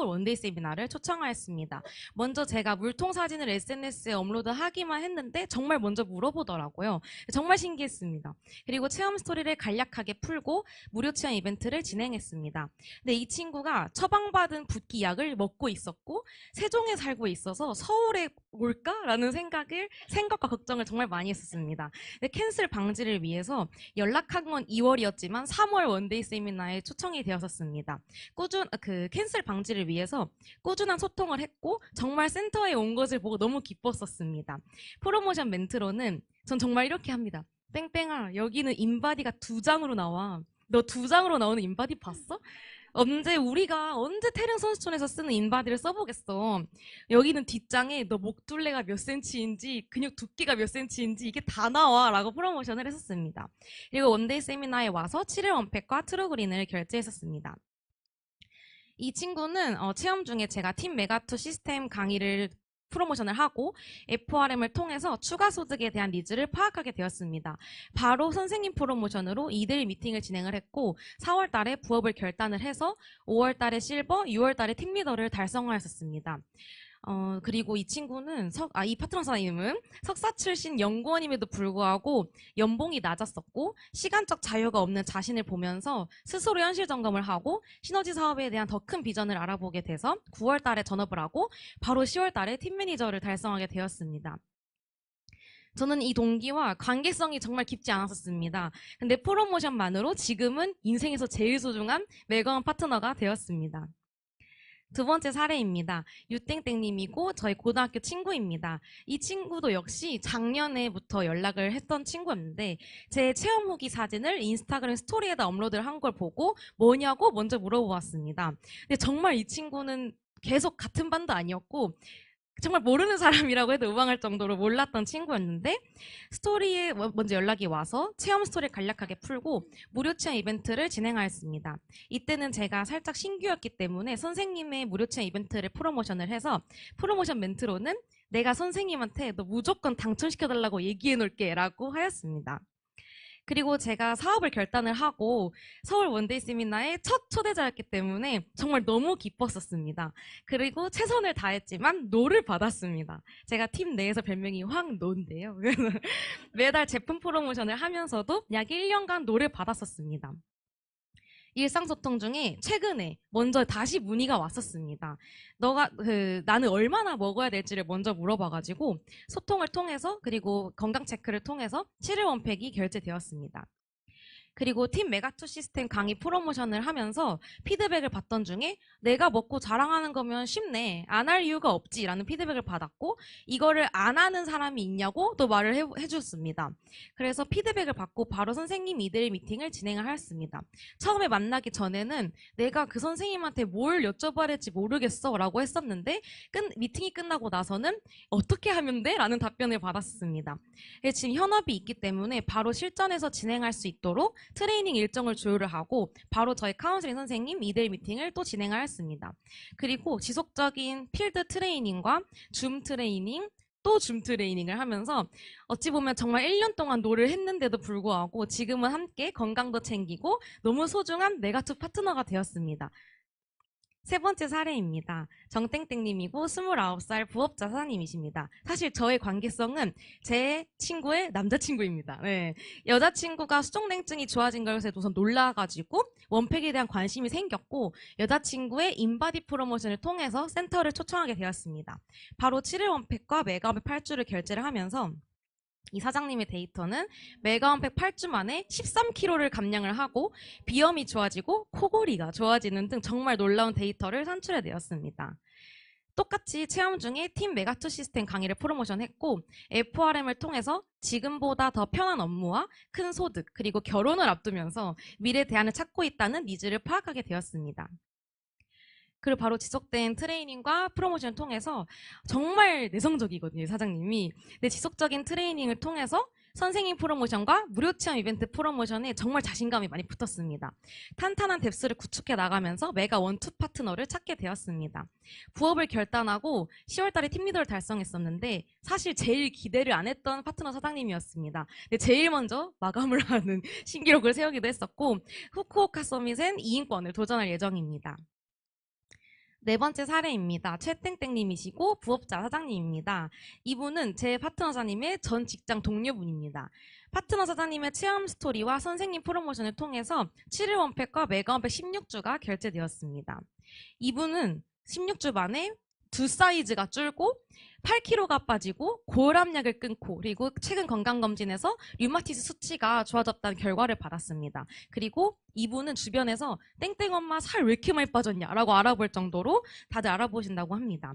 원데이 세미나를 초청하였습니다. 먼저 제가 물통 사진을 SNS에 업로드하기만 했는데 정말 먼저 물어보더라고요. 정말 신기했습니다. 그리고 체험 스토리를 간략하게 풀고 무료 체험 이벤트를 진행했습니다. 근데 이 친구가 처방받은 붓기 약을 먹고 있었고 세종에 살고 있어서 서울에 올까라는 생각과 걱정을 정말 많이 했었습니다. 근데 캔슬 방지를 위해서 연락한 건 2월이었지만 3월 원데이 세미나에 초청이 되었었습니다. 캔슬 방지를 위해서 꾸준한 소통을 했고 정말 센터에 온 것을 보고 너무 기뻤었습니다. 프로모션 멘트로는 전 정말 이렇게 합니다. 땡땡아, 여기는 인바디가 2장으로 나와. 너 2장으로 나오는 인바디 봤어? 우리가 언제 태릉 선수촌에서 쓰는 인바디를 써보겠어. 여기는 뒷장에 너 목둘레가 몇 센치인지 근육 두께가 몇 센치인지 이게 다 나와 라고 프로모션을 했었습니다. 그리고 원데이 세미나에 와서 7일 원팩과 트루그린을 결제했었습니다. 이 친구는 체험 중에 제가 팀 메가2 시스템 강의를 프로모션을 하고 FRM을 통해서 추가 소득에 대한 니즈를 파악하게 되었습니다. 바로 선생님 프로모션으로 2대1 미팅을 진행을 했고 4월 달에 부업을 결단을 해서 5월 달에 실버, 6월 달에 팀리더를 달성하였습니다. 그리고 이 친구는 이 파트너사님은 석사 출신 연구원임에도 불구하고 연봉이 낮았었고 시간적 자유가 없는 자신을 보면서 스스로 현실 점검을 하고 시너지 사업에 대한 더 큰 비전을 알아보게 돼서 9월 달에 전업을 하고 바로 10월 달에 팀 매니저를 달성하게 되었습니다. 저는 이 동기와 관계성이 정말 깊지 않았었습니다. 근데 프로모션만으로 지금은 인생에서 제일 소중한 매거원 파트너가 되었습니다. 두 번째 사례입니다. 유땡땡님이고 저희 고등학교 친구입니다. 이 친구도 역시 작년에부터 연락을 했던 친구였는데 제 체험 후기 사진을 인스타그램 스토리에다 업로드를 한 걸 보고 뭐냐고 먼저 물어보았습니다. 근데 정말 이 친구는 계속 같은 반도 아니었고 정말 모르는 사람이라고 해도 우왕할 정도로 몰랐던 친구였는데 스토리에 먼저 연락이 와서 체험 스토리를 간략하게 풀고 무료 체험 이벤트를 진행하였습니다. 이때는 제가 살짝 신규였기 때문에 선생님의 무료 체험 이벤트를 프로모션을 해서 프로모션 멘트로는 내가 선생님한테 너 무조건 당첨시켜달라고 얘기해 놓을게 라고 하였습니다. 그리고 제가 사업을 결단을 하고 서울 원데이 세미나의 첫 초대자였기 때문에 정말 너무 기뻤었습니다. 그리고 최선을 다했지만 노를 받았습니다. 제가 팀 내에서 별명이 황노인데요. 그래서 매달 제품 프로모션을 하면서도 약 1년간 노를 받았었습니다. 일상소통 중에 최근에 먼저 다시 문의가 왔었습니다. 나는 얼마나 먹어야 될지를 먼저 물어봐가지고 소통을 통해서 그리고 건강 체크를 통해서 7일 원팩이 결제되었습니다. 그리고 팀 메가2 시스템 강의 프로모션을 하면서 피드백을 받던 중에 내가 먹고 자랑하는 거면 쉽네. 안 할 이유가 없지. 라는 피드백을 받았고 이거를 안 하는 사람이 있냐고 또 말을 해주셨습니다. 그래서 피드백을 받고 바로 선생님 이들 미팅을 진행을 하였습니다. 처음에 만나기 전에는 내가 그 선생님한테 뭘 여쭤봐야 될지 모르겠어 라고 했었는데 미팅이 끝나고 나서는 어떻게 하면 돼? 라는 답변을 받았습니다. 지금 현업이 있기 때문에 바로 실전에서 진행할 수 있도록 트레이닝 일정을 조율을 하고 바로 저희 카운슬링 선생님 이들 미팅을 또 진행하였습니다. 그리고 지속적인 필드 트레이닝과 줌 트레이닝 또 줌 트레이닝을 하면서 어찌 보면 정말 1년 동안 노를 했는데도 불구하고 지금은 함께 건강도 챙기고 너무 소중한 메가2 파트너가 되었습니다. 세 번째 사례입니다. 정땡땡님이고 29살 부업자 사장님이십니다. 사실 저의 관계성은 제 친구의 남자친구입니다. 네. 여자친구가 수족냉증이 좋아진 것에 우선 놀라가지고 원팩에 대한 관심이 생겼고 여자친구의 인바디 프로모션을 통해서 센터를 초청하게 되었습니다. 바로 7일 원팩과 메가원팩 8주를 결제를 하면서 이 사장님의 데이터는 메가원팩 8주 만에 13kg를 감량을 하고 비염이 좋아지고 코골이가 좋아지는 등 정말 놀라운 데이터를 산출해내었습니다. 똑같이 체험 중에 팀 메가2 시스템 강의를 프로모션했고 FRM을 통해서 지금보다 더 편한 업무와 큰 소득 그리고 결혼을 앞두면서 미래 대안을 찾고 있다는 니즈를 파악하게 되었습니다. 그리고 바로 지속된 트레이닝과 프로모션을 통해서 정말 내성적이거든요, 사장님이. 근데 지속적인 트레이닝을 통해서 선생님 프로모션과 무료 체험 이벤트 프로모션에 정말 자신감이 많이 붙었습니다. 탄탄한 뎁스를 구축해 나가면서 메가 1, 2 파트너를 찾게 되었습니다. 부업을 결단하고 10월달에 팀리더를 달성했었는데 사실 제일 기대를 안 했던 파트너 사장님이었습니다. 근데 제일 먼저 마감을 하는 신기록을 세우기도 했었고 후쿠오카 서밋엔 2인권을 도전할 예정입니다. 네 번째 사례입니다. 최땡땡님이시고 부업자 사장님입니다. 이분은 제 파트너 사장님의 전 직장 동료분입니다. 파트너 사장님의 체험 스토리와 선생님 프로모션을 통해서 7일 원팩과 메가 원팩 16주가 결제되었습니다. 이분은 16주 만에 두 사이즈가 줄고 8kg가 빠지고 고혈압약을 끊고 그리고 최근 건강검진에서 류마티스 수치가 좋아졌다는 결과를 받았습니다. 그리고 이분은 주변에서 땡땡 엄마 살 왜 이렇게 많이 빠졌냐라고 알아볼 정도로 다들 알아보신다고 합니다.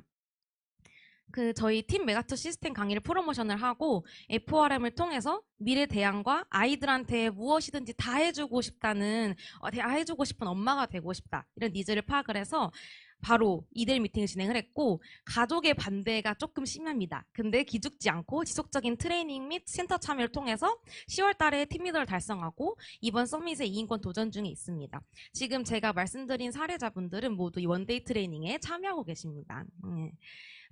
저희 팀 메가2 시스템 강의를 프로모션을 하고 FRM을 통해서 미래 대안과 아이들한테 무엇이든지 다 해주고 싶다는 다 해주고 싶은 엄마가 되고 싶다 이런 니즈를 파악을 해서 바로 이들 미팅을 진행을 했고 가족의 반대가 조금 심합니다. 근데 기죽지 않고 지속적인 트레이닝 및 센터 참여를 통해서 10월 달에 팀리더를 달성하고 이번 서밋에 2인권 도전 중에 있습니다. 지금 제가 말씀드린 사례자분들은 모두 이 원데이 트레이닝에 참여하고 계십니다.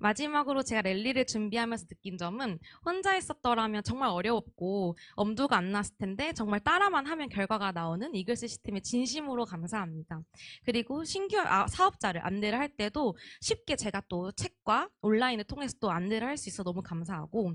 마지막으로 제가 랠리를 준비하면서 느낀 점은 혼자 했었더라면 정말 어려웠고 엄두가 안 났을 텐데 정말 따라만 하면 결과가 나오는 이글 시스템에 진심으로 감사합니다. 그리고 신규 사업자를 안내를 할 때도 쉽게 제가 또 책과 온라인을 통해서 또 안내를 할 수 있어 너무 감사하고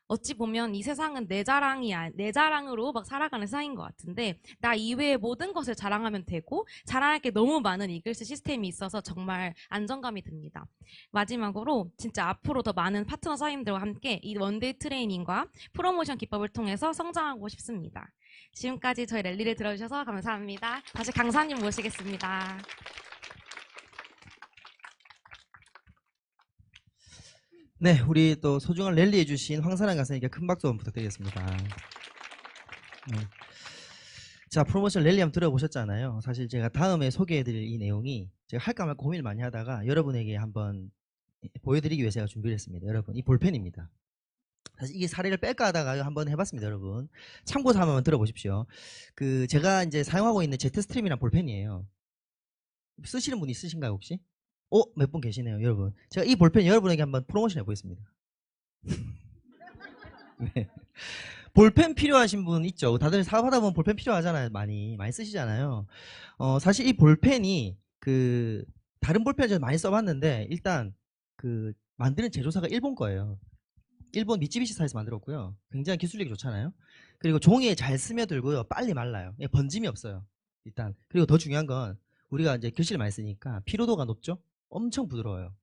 어찌 보면 이 세상은 내 자랑으로 막 살아가는 세상인 것 같은데 나 이외의 모든 것을 자랑하면 되고 자랑할 게 너무 많은 이글스 시스템이 있어서 정말 안정감이 듭니다. 마지막으로 진짜 앞으로 더 많은 파트너 사장님들과 함께 이 원데이 트레이닝과 프로모션 기법을 통해서 성장하고 싶습니다. 지금까지 저희 랠리를 들어주셔서 감사합니다. 다시 강사님 모시겠습니다. 네, 우리 또 소중한 랠리 해주신 황선한 강사님께 큰 박수 한번 부탁드리겠습니다. 네. 자, 프로모션 랠리 한번 들어보셨잖아요. 사실 제가 다음에 소개해드릴 이 내용이 제가 할까 말까 고민을 많이 하다가 여러분에게 한번 보여드리기 위해서 제가 준비를 했습니다. 여러분, 이 볼펜입니다. 사실 이게 사례를 뺄까 하다가 한번 해봤습니다, 여러분. 참고 삼아 한번 들어보십시오. 제가 이제 사용하고 있는 제트스트림이란 볼펜이에요. 쓰시는 분 있으신가요, 혹시? 몇 분 계시네요, 여러분. 제가 이 볼펜 여러분에게 한번 프로모션 해보겠습니다. 네. 볼펜 필요하신 분 있죠? 다들 사업하다 보면 볼펜 필요하잖아요. 많이 쓰시잖아요. 사실 이 볼펜이 다른 볼펜을 제가 많이 써봤는데 일단 만드는 제조사가 일본 거예요. 일본 미쯔비시사에서 만들었고요. 굉장히 기술력이 좋잖아요. 그리고 종이에 잘 스며들고요. 빨리 말라요. 번짐이 없어요. 일단. 그리고 더 중요한 건 우리가 이제 글씨를 많이 쓰니까 피로도가 높죠? 엄청 부드러워요.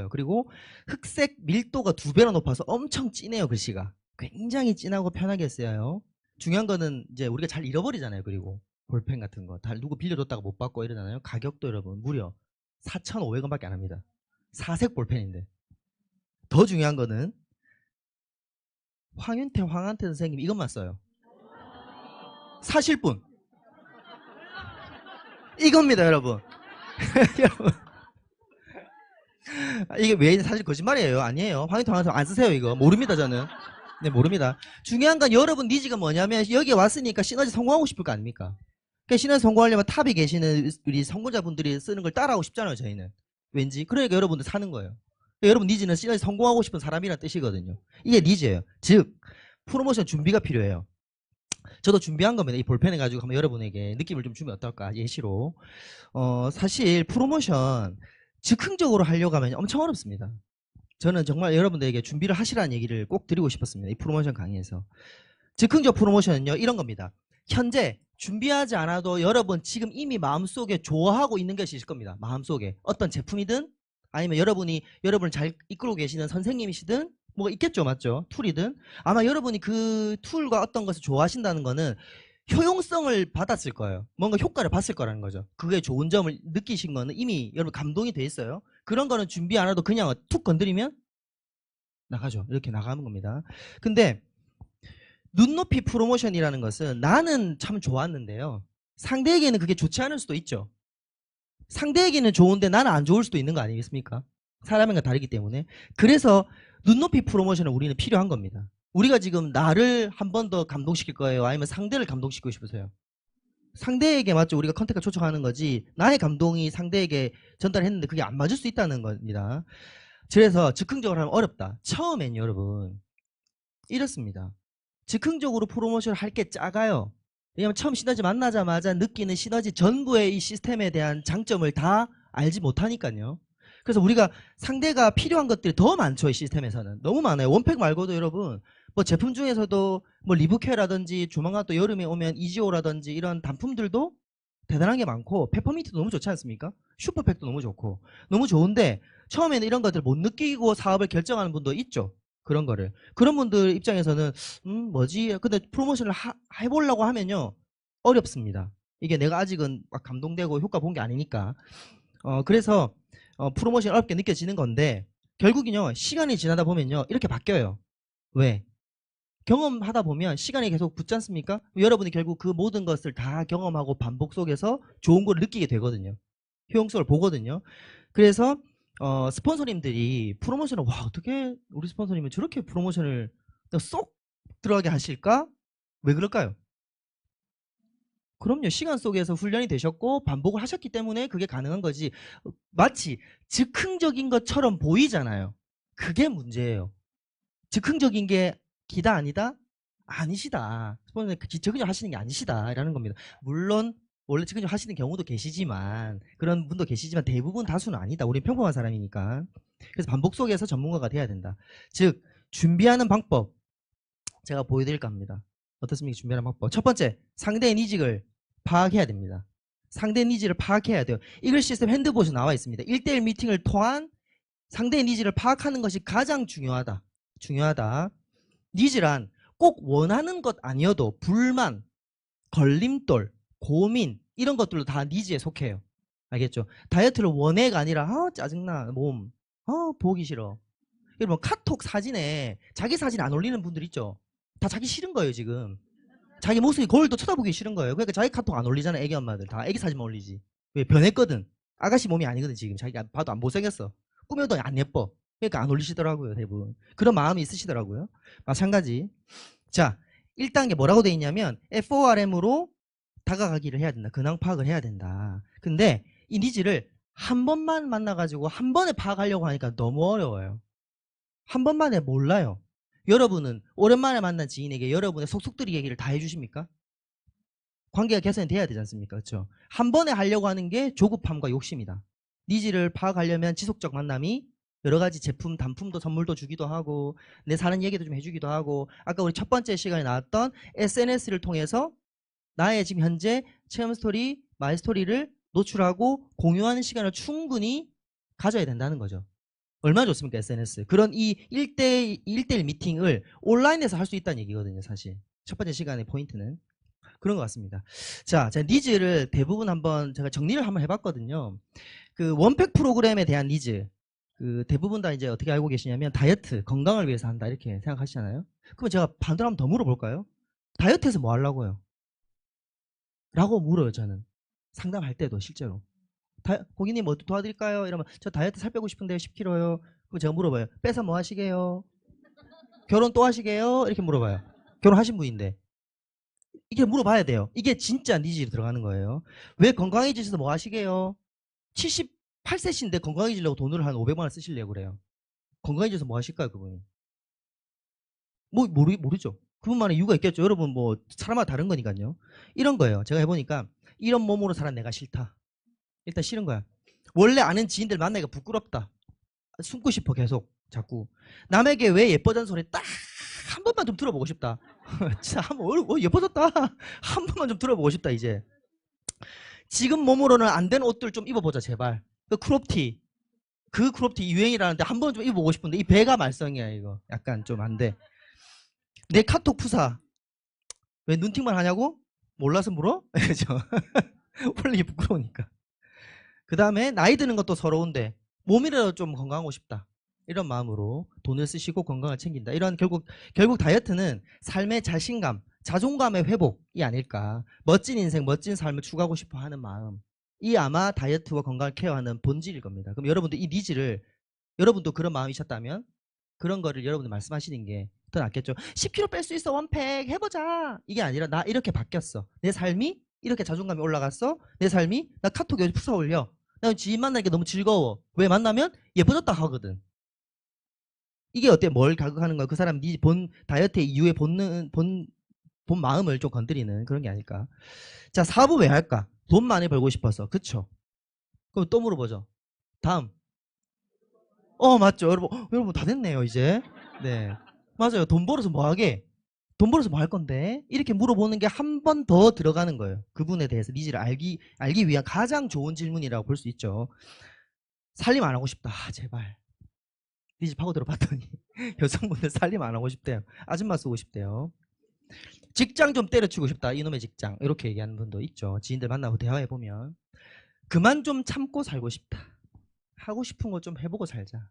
그리고 흑색 밀도가 2배나 높아서 엄청 진해요, 글씨가. 굉장히 진하고 편하게 쓰여요. 중요한 거는 이제 우리가 잘 잃어버리잖아요. 그리고 볼펜 같은 거 다 누구 빌려줬다가 못 받고 이러잖아요. 가격도 여러분 무려 4,500원밖에 안 합니다. 사색 볼펜인데. 더 중요한 거는 황한태 선생님 이것만 써요. 사실 분 이겁니다, 여러분. 여러분. 이게 왜 사실 거짓말이에요? 아니에요. 황인태 선생님 안 쓰세요, 이거. 모릅니다, 저는. 네, 모릅니다. 중요한 건 여러분 니즈가 뭐냐면 여기에 왔으니까 시너지 성공하고 싶을 거 아닙니까? 그러니까 시너지 성공하려면 탑에 계시는 우리 성공자분들이 쓰는 걸 따라하고 싶잖아요, 저희는. 왠지. 그러니까 여러분들 사는 거예요. 그러니까 여러분 니즈는 시너지 성공하고 싶은 사람이라는 뜻이거든요. 이게 니즈예요. 즉, 프로모션 준비가 필요해요. 저도 준비한 겁니다. 이 볼펜을 가지고 한번 여러분에게 느낌을 좀 주면 어떨까, 예시로. 사실 프로모션 즉흥적으로 하려고 하면 엄청 어렵습니다. 저는 정말 여러분들에게 준비를 하시라는 얘기를 꼭 드리고 싶었습니다. 이 프로모션 강의에서. 즉흥적 프로모션은요, 이런 겁니다. 현재 준비하지 않아도 여러분 지금 이미 마음속에 좋아하고 있는 것이 있을 겁니다. 마음속에. 어떤 제품이든 아니면 여러분을 잘 이끌고 계시는 선생님이시든 뭐가 있겠죠. 맞죠? 툴이든. 아마 여러분이 그 툴과 어떤 것을 좋아하신다는 거는 효용성을 받았을 거예요. 뭔가 효과를 봤을 거라는 거죠. 그게 좋은 점을 느끼신 거는 이미 여러분 감동이 돼 있어요. 그런 거는 준비 안 해도 그냥 툭 건드리면 나가죠. 이렇게 나가는 겁니다. 근데 눈높이 프로모션이라는 것은 나는 참 좋았는데요. 상대에게는 그게 좋지 않을 수도 있죠. 상대에게는 좋은데 나는 안 좋을 수도 있는 거 아니겠습니까? 사람과 다르기 때문에. 그래서 눈높이 프로모션은 우리는 필요한 겁니다. 우리가 지금 나를 한 번 더 감동시킬 거예요? 아니면 상대를 감동시키고 싶으세요? 상대에게 맞죠? 우리가 컨택을 초청하는 거지 나의 감동이 상대에게 전달했는데 그게 안 맞을 수 있다는 겁니다. 그래서 즉흥적으로 하면 어렵다. 처음엔 여러분 이렇습니다. 즉흥적으로 프로모션을 할 게 작아요. 왜냐면 처음 시너지 만나자마자 느끼는 시너지 전부의 이 시스템에 대한 장점을 다 알지 못하니까요. 그래서 우리가 상대가 필요한 것들이 더 많죠. 이 시스템에서는. 너무 많아요. 원팩 말고도 여러분 뭐 제품 중에서도 뭐 리브케어라든지 조만간 또 여름에 오면 이지오라든지 이런 단품들도 대단한 게 많고 페퍼민트도 너무 좋지 않습니까? 슈퍼팩도 너무 좋고 너무 좋은데 처음에는 이런 것들 못 느끼고 사업을 결정하는 분도 있죠. 그런 거를. 그런 분들 입장에서는 뭐지? 근데 프로모션을 해보려고 하면요. 어렵습니다. 이게 내가 아직은 막 감동되고 효과 본 게 아니니까. 그래서 프로모션이 어렵게 느껴지는 건데 결국은요. 시간이 지나다 보면요. 이렇게 바뀌어요. 왜? 경험하다 보면 시간이 계속 붙지 않습니까? 여러분이 결국 그 모든 것을 다 경험하고 반복 속에서 좋은 걸 느끼게 되거든요. 효용성을 보거든요. 그래서 스폰서님들이 프로모션을 와 어떻게 우리 스폰서님은 저렇게 프로모션을 쏙 들어가게 하실까? 왜 그럴까요? 그럼요. 시간 속에서 훈련이 되셨고 반복을 하셨기 때문에 그게 가능한 거지. 마치 즉흥적인 것처럼 보이잖아요. 그게 문제예요. 즉흥적인 게 기다 아니다? 아니시다. 스폰서님 즉흥적 하시는 게 아니시다라는 겁니다. 물론 원래 즉흥적 하시는 경우도 계시지만 그런 분도 계시지만 대부분 다수는 아니다. 우리 평범한 사람이니까. 그래서 반복 속에서 전문가가 돼야 된다. 즉 준비하는 방법 제가 보여드릴까 합니다. 어떻습니까? 준비하는 방법. 첫 번째 상대의 니즈를 파악해야 됩니다. 상대 니즈를 파악해야 돼요. 이글 시스템 핸드보드에 나와 있습니다. 1대1 미팅을 통한 상대의 니즈를 파악하는 것이 가장 중요하다. 니즈란 꼭 원하는 것 아니어도 불만, 걸림돌, 고민 이런 것들도 다 니즈에 속해요. 알겠죠? 다이어트를 원해가 아니라 짜증나 몸 보기 싫어. 여러분 카톡 사진에 자기 사진 안 올리는 분들 있죠? 다 자기 싫은 거예요 지금. 자기 모습이 거울도 쳐다보기 싫은 거예요. 그러니까 자기 카톡 안 올리잖아. 애기 엄마들 다 애기 사진만 올리지. 왜? 변했거든. 아가씨 몸이 아니거든 지금. 자기가 봐도 안 못생겼어. 꾸며도 안 예뻐. 그러니까 안 올리시더라고요 대부분. 그런 마음이 있으시더라고요. 마찬가지. 자 1단계 뭐라고 돼 있냐면 FORM으로 다가가기를 해야 된다. 근황 파악을 해야 된다. 근데 이 니즈를 한 번만 만나가지고 한 번에 파악하려고 하니까 너무 어려워요. 한 번만에 몰라요. 여러분은 오랜만에 만난 지인에게 여러분의 속속들이 얘기를 다 해주십니까? 관계가 개선이 돼야 되지 않습니까? 그렇죠? 한 번에 하려고 하는 게 조급함과 욕심이다. 니즈를 파악하려면 지속적 만남이 여러 가지 제품, 단품도 선물도 주기도 하고 내 사는 얘기도 좀 해주기도 하고 아까 우리 첫 번째 시간에 나왔던 SNS를 통해서 나의 지금 현재 체험 스토리, 마이 스토리를 노출하고 공유하는 시간을 충분히 가져야 된다는 거죠. 얼마나 좋습니까, SNS. 그런 이 1대1 미팅을 온라인에서 할 수 있다는 얘기거든요, 사실. 첫 번째 시간의 포인트는. 그런 것 같습니다. 자, 제가 니즈를 대부분 한번 제가 정리를 한번 해봤거든요. 그 원팩 프로그램에 대한 니즈. 그 대부분 다 이제 어떻게 알고 계시냐면 다이어트, 건강을 위해서 한다 이렇게 생각하시잖아요. 그러면 제가 반대로 한번 더 물어볼까요? 다이어트에서 뭐 하려고요? 라고 물어요, 저는. 상담할 때도 실제로. 고객님 뭐 도와드릴까요? 이러면 저 다이어트 살 빼고 싶은데요, 10kg요. 그럼 제가 물어봐요. 빼서 뭐 하시게요? 결혼 또 하시게요? 이렇게 물어봐요. 결혼하신 분인데. 이게 물어봐야 돼요. 이게 진짜 니즈로 들어가는 거예요. 왜 건강해지셔서 뭐 하시게요? 78세신데 건강해지려고 돈을 한 500만 원 쓰시려고 그래요. 건강해져서 뭐 하실까요, 그분이? 뭐 모르죠. 그분만의 이유가 있겠죠. 여러분 뭐 사람마다 다른 거니까요. 이런 거예요. 제가 해보니까 이런 몸으로 살아 내가 싫다. 일단 싫은 거야. 원래 아는 지인들 만나기가 부끄럽다. 숨고 싶어 계속 자꾸. 남에게 왜 예뻐진 소리 딱 한 번만 좀 들어보고 싶다. 진짜 예뻐졌다. 한 번만 좀 들어보고 싶다 이제. 지금 몸으로는 안 되는 옷들 좀 입어보자 제발. 그 크롭티. 그 크롭티 유행이라는데 한 번 좀 입어보고 싶은데 이 배가 말썽이야 이거. 약간 좀 안 돼. 내 카톡 푸사. 왜 눈팅만 하냐고? 몰라서 물어? 그죠? 원래 이게 부끄러우니까. 그 다음에 나이 드는 것도 서러운데 몸이라도 좀 건강하고 싶다. 이런 마음으로 돈을 쓰시고 건강을 챙긴다. 이런 결국 다이어트는 삶의 자신감, 자존감의 회복이 아닐까. 멋진 인생, 멋진 삶을 추구하고 싶어 하는 마음. 이 아마 다이어트와 건강을 케어하는 본질일 겁니다. 그럼 여러분도 이 니즈를 여러분도 그런 마음이셨다면 그런 거를 여러분들 말씀하시는 게 더 낫겠죠. 10kg 뺄 수 있어 원팩 해보자. 이게 아니라 나 이렇게 바뀌었어. 내 삶이 이렇게 자존감이 올라갔어. 내 삶이 나 카톡 요즘 푸사 올려. 나 지인 만나니까 너무 즐거워. 왜 만나면 예뻐졌다 하거든. 이게 어때? 뭘 자극하는 거야? 그 사람 네 본 다이어트의 이유에 본 마음을 좀 건드리는 그런 게 아닐까. 자, 사업을 왜 할까? 돈 많이 벌고 싶어서. 그쵸? 그럼 또 물어보죠. 다음. 맞죠. 여러분 다 됐네요, 이제. 네. 맞아요. 돈 벌어서 뭐 하게? 돈 벌어서 뭐 할 건데? 이렇게 물어보는 게 한 번 더 들어가는 거예요. 그분에 대해서 니즈를 알기 위한 가장 좋은 질문이라고 볼 수 있죠. 살림 안 하고 싶다. 제발. 니즈 파고 들어봤더니 여성분들 살림 안 하고 싶대요. 아줌마 쓰고 싶대요. 직장 좀 때려치고 싶다. 이놈의 직장. 이렇게 얘기하는 분도 있죠. 지인들 만나고 대화해보면. 그만 좀 참고 살고 싶다. 하고 싶은 거 좀 해보고 살자.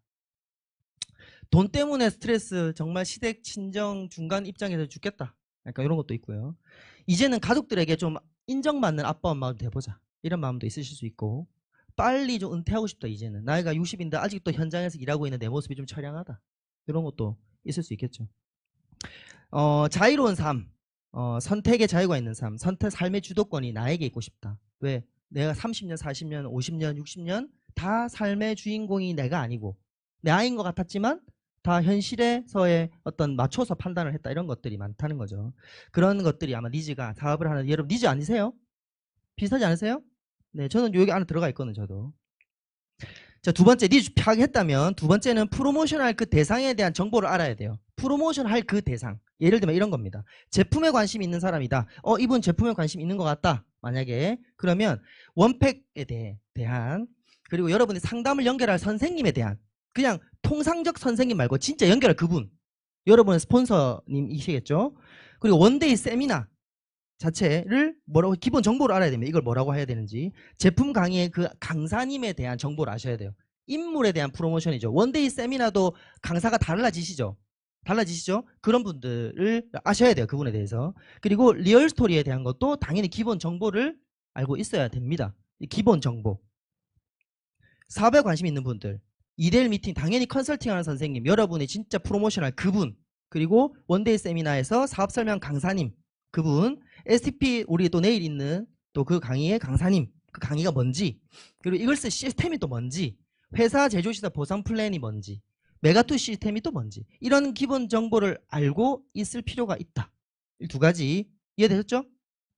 돈 때문에 스트레스 정말 시댁 친정 중간 입장에서 죽겠다. 약간 이런 것도 있고요. 이제는 가족들에게 좀 인정받는 아빠 엄마가 돼보자. 이런 마음도 있으실 수 있고 빨리 좀 은퇴하고 싶다. 이제는 나이가 60인데 아직도 현장에서 일하고 있는 내 모습이 좀 처량하다. 이런 것도 있을 수 있겠죠. 자유로운 삶, 선택의 자유가 있는 삶, 삶의 주도권이 나에게 있고 싶다. 왜? 내가 30년, 40년, 50년, 60년 다 삶의 주인공이 내가 아니고 내 아이인 것 같았지만 다 현실에서의 어떤 맞춰서 판단을 했다. 이런 것들이 많다는 거죠. 그런 것들이 아마 니즈가 사업을 하는 여러분 니즈 아니세요? 비슷하지 않으세요? 네, 저는 여기 안에 들어가 있거든요. 저도. 자, 두 번째 니즈 파악했다면 두 번째는 프로모션할 그 대상에 대한 정보를 알아야 돼요. 프로모션할 그 대상. 예를 들면 이런 겁니다. 제품에 관심이 있는 사람이다. 이분 제품에 관심이 있는 것 같다. 만약에 그러면 원팩에 대한 그리고 여러분이 상담을 연결할 선생님에 대한 그냥 통상적 선생님 말고 진짜 연결할 그분. 여러분의 스폰서님이시겠죠. 그리고 원데이 세미나 자체를 뭐라고 기본 정보를 알아야 됩니다. 이걸 뭐라고 해야 되는지. 제품 강의의 그 강사님에 대한 정보를 아셔야 돼요. 인물에 대한 프로모션이죠. 원데이 세미나도 강사가 달라지시죠. 그런 분들을 아셔야 돼요. 그분에 대해서. 그리고 리얼 스토리에 대한 것도 당연히 기본 정보를 알고 있어야 됩니다. 기본 정보. 사업에 관심 있는 분들. 2대1 미팅 당연히 컨설팅하는 선생님. 여러분이 진짜 프로모션할 그분. 그리고 원데이 세미나에서 사업 설명 강사님. 그분. STP 우리 또 내일 있는 또 그 강의의 강사님. 그 강의가 뭔지. 그리고 이걸 쓸 시스템이 또 뭔지. 회사 제조시설 보상 플랜이 뭔지. 메가투 시스템이 또 뭔지. 이런 기본 정보를 알고 있을 필요가 있다. 이 두 가지 이해되셨죠?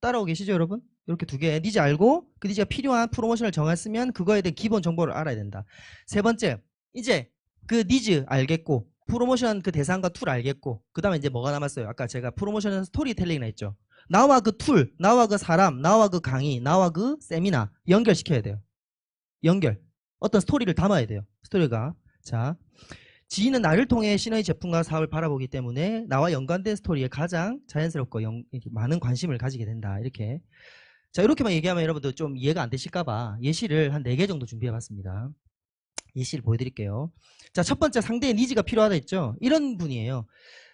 따라오고 계시죠 여러분? 이렇게 두 개 니즈 알고 그 니즈가 필요한 프로모션을 정했으면 그거에 대한 기본 정보를 알아야 된다. 세 번째, 이제 그 니즈 알겠고 프로모션 그 대상과 툴 알겠고 그 다음에 이제 뭐가 남았어요? 아까 제가 프로모션은 스토리텔링이라 했죠. 나와 그 툴, 나와 그 사람, 나와 그 강의, 나와 그 세미나 연결시켜야 돼요. 연결. 어떤 스토리를 담아야 돼요. 스토리가. 자, 지인은 나를 통해 시너지 제품과 사업을 바라보기 때문에 나와 연관된 스토리에 가장 자연스럽고 이렇게 많은 관심을 가지게 된다. 이렇게. 자, 이렇게만 얘기하면 여러분들 좀 이해가 안 되실까봐 예시를 한 4개 정도 준비해봤습니다. 예시를 보여드릴게요. 자, 첫 번째 상대의 니즈가 필요하다 했죠. 이런 분이에요.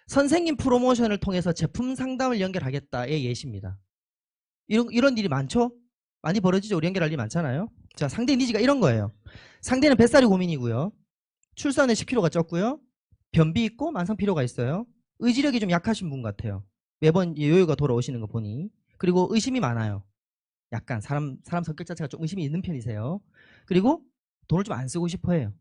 선생님 프로모션을 통해서 제품 상담을 연결하겠다의 예시입니다. 이런 일이 많죠? 많이 벌어지죠? 우리 연결할 일이 많잖아요. 자, 상대의 니즈가 이런 거예요. 상대는 뱃살이 고민이고요. 출산에 10kg가 쪘고요. 변비 있고 만성 피로가 있어요. 의지력이 좀 약하신 분 같아요. 매번 요요가 돌아오시는 거 보니. 그리고 의심이 많아요. 약간 사람 성격 자체가 좀 의심이 있는 편이세요. 그리고 돈을 좀 안 쓰고 싶어 해요.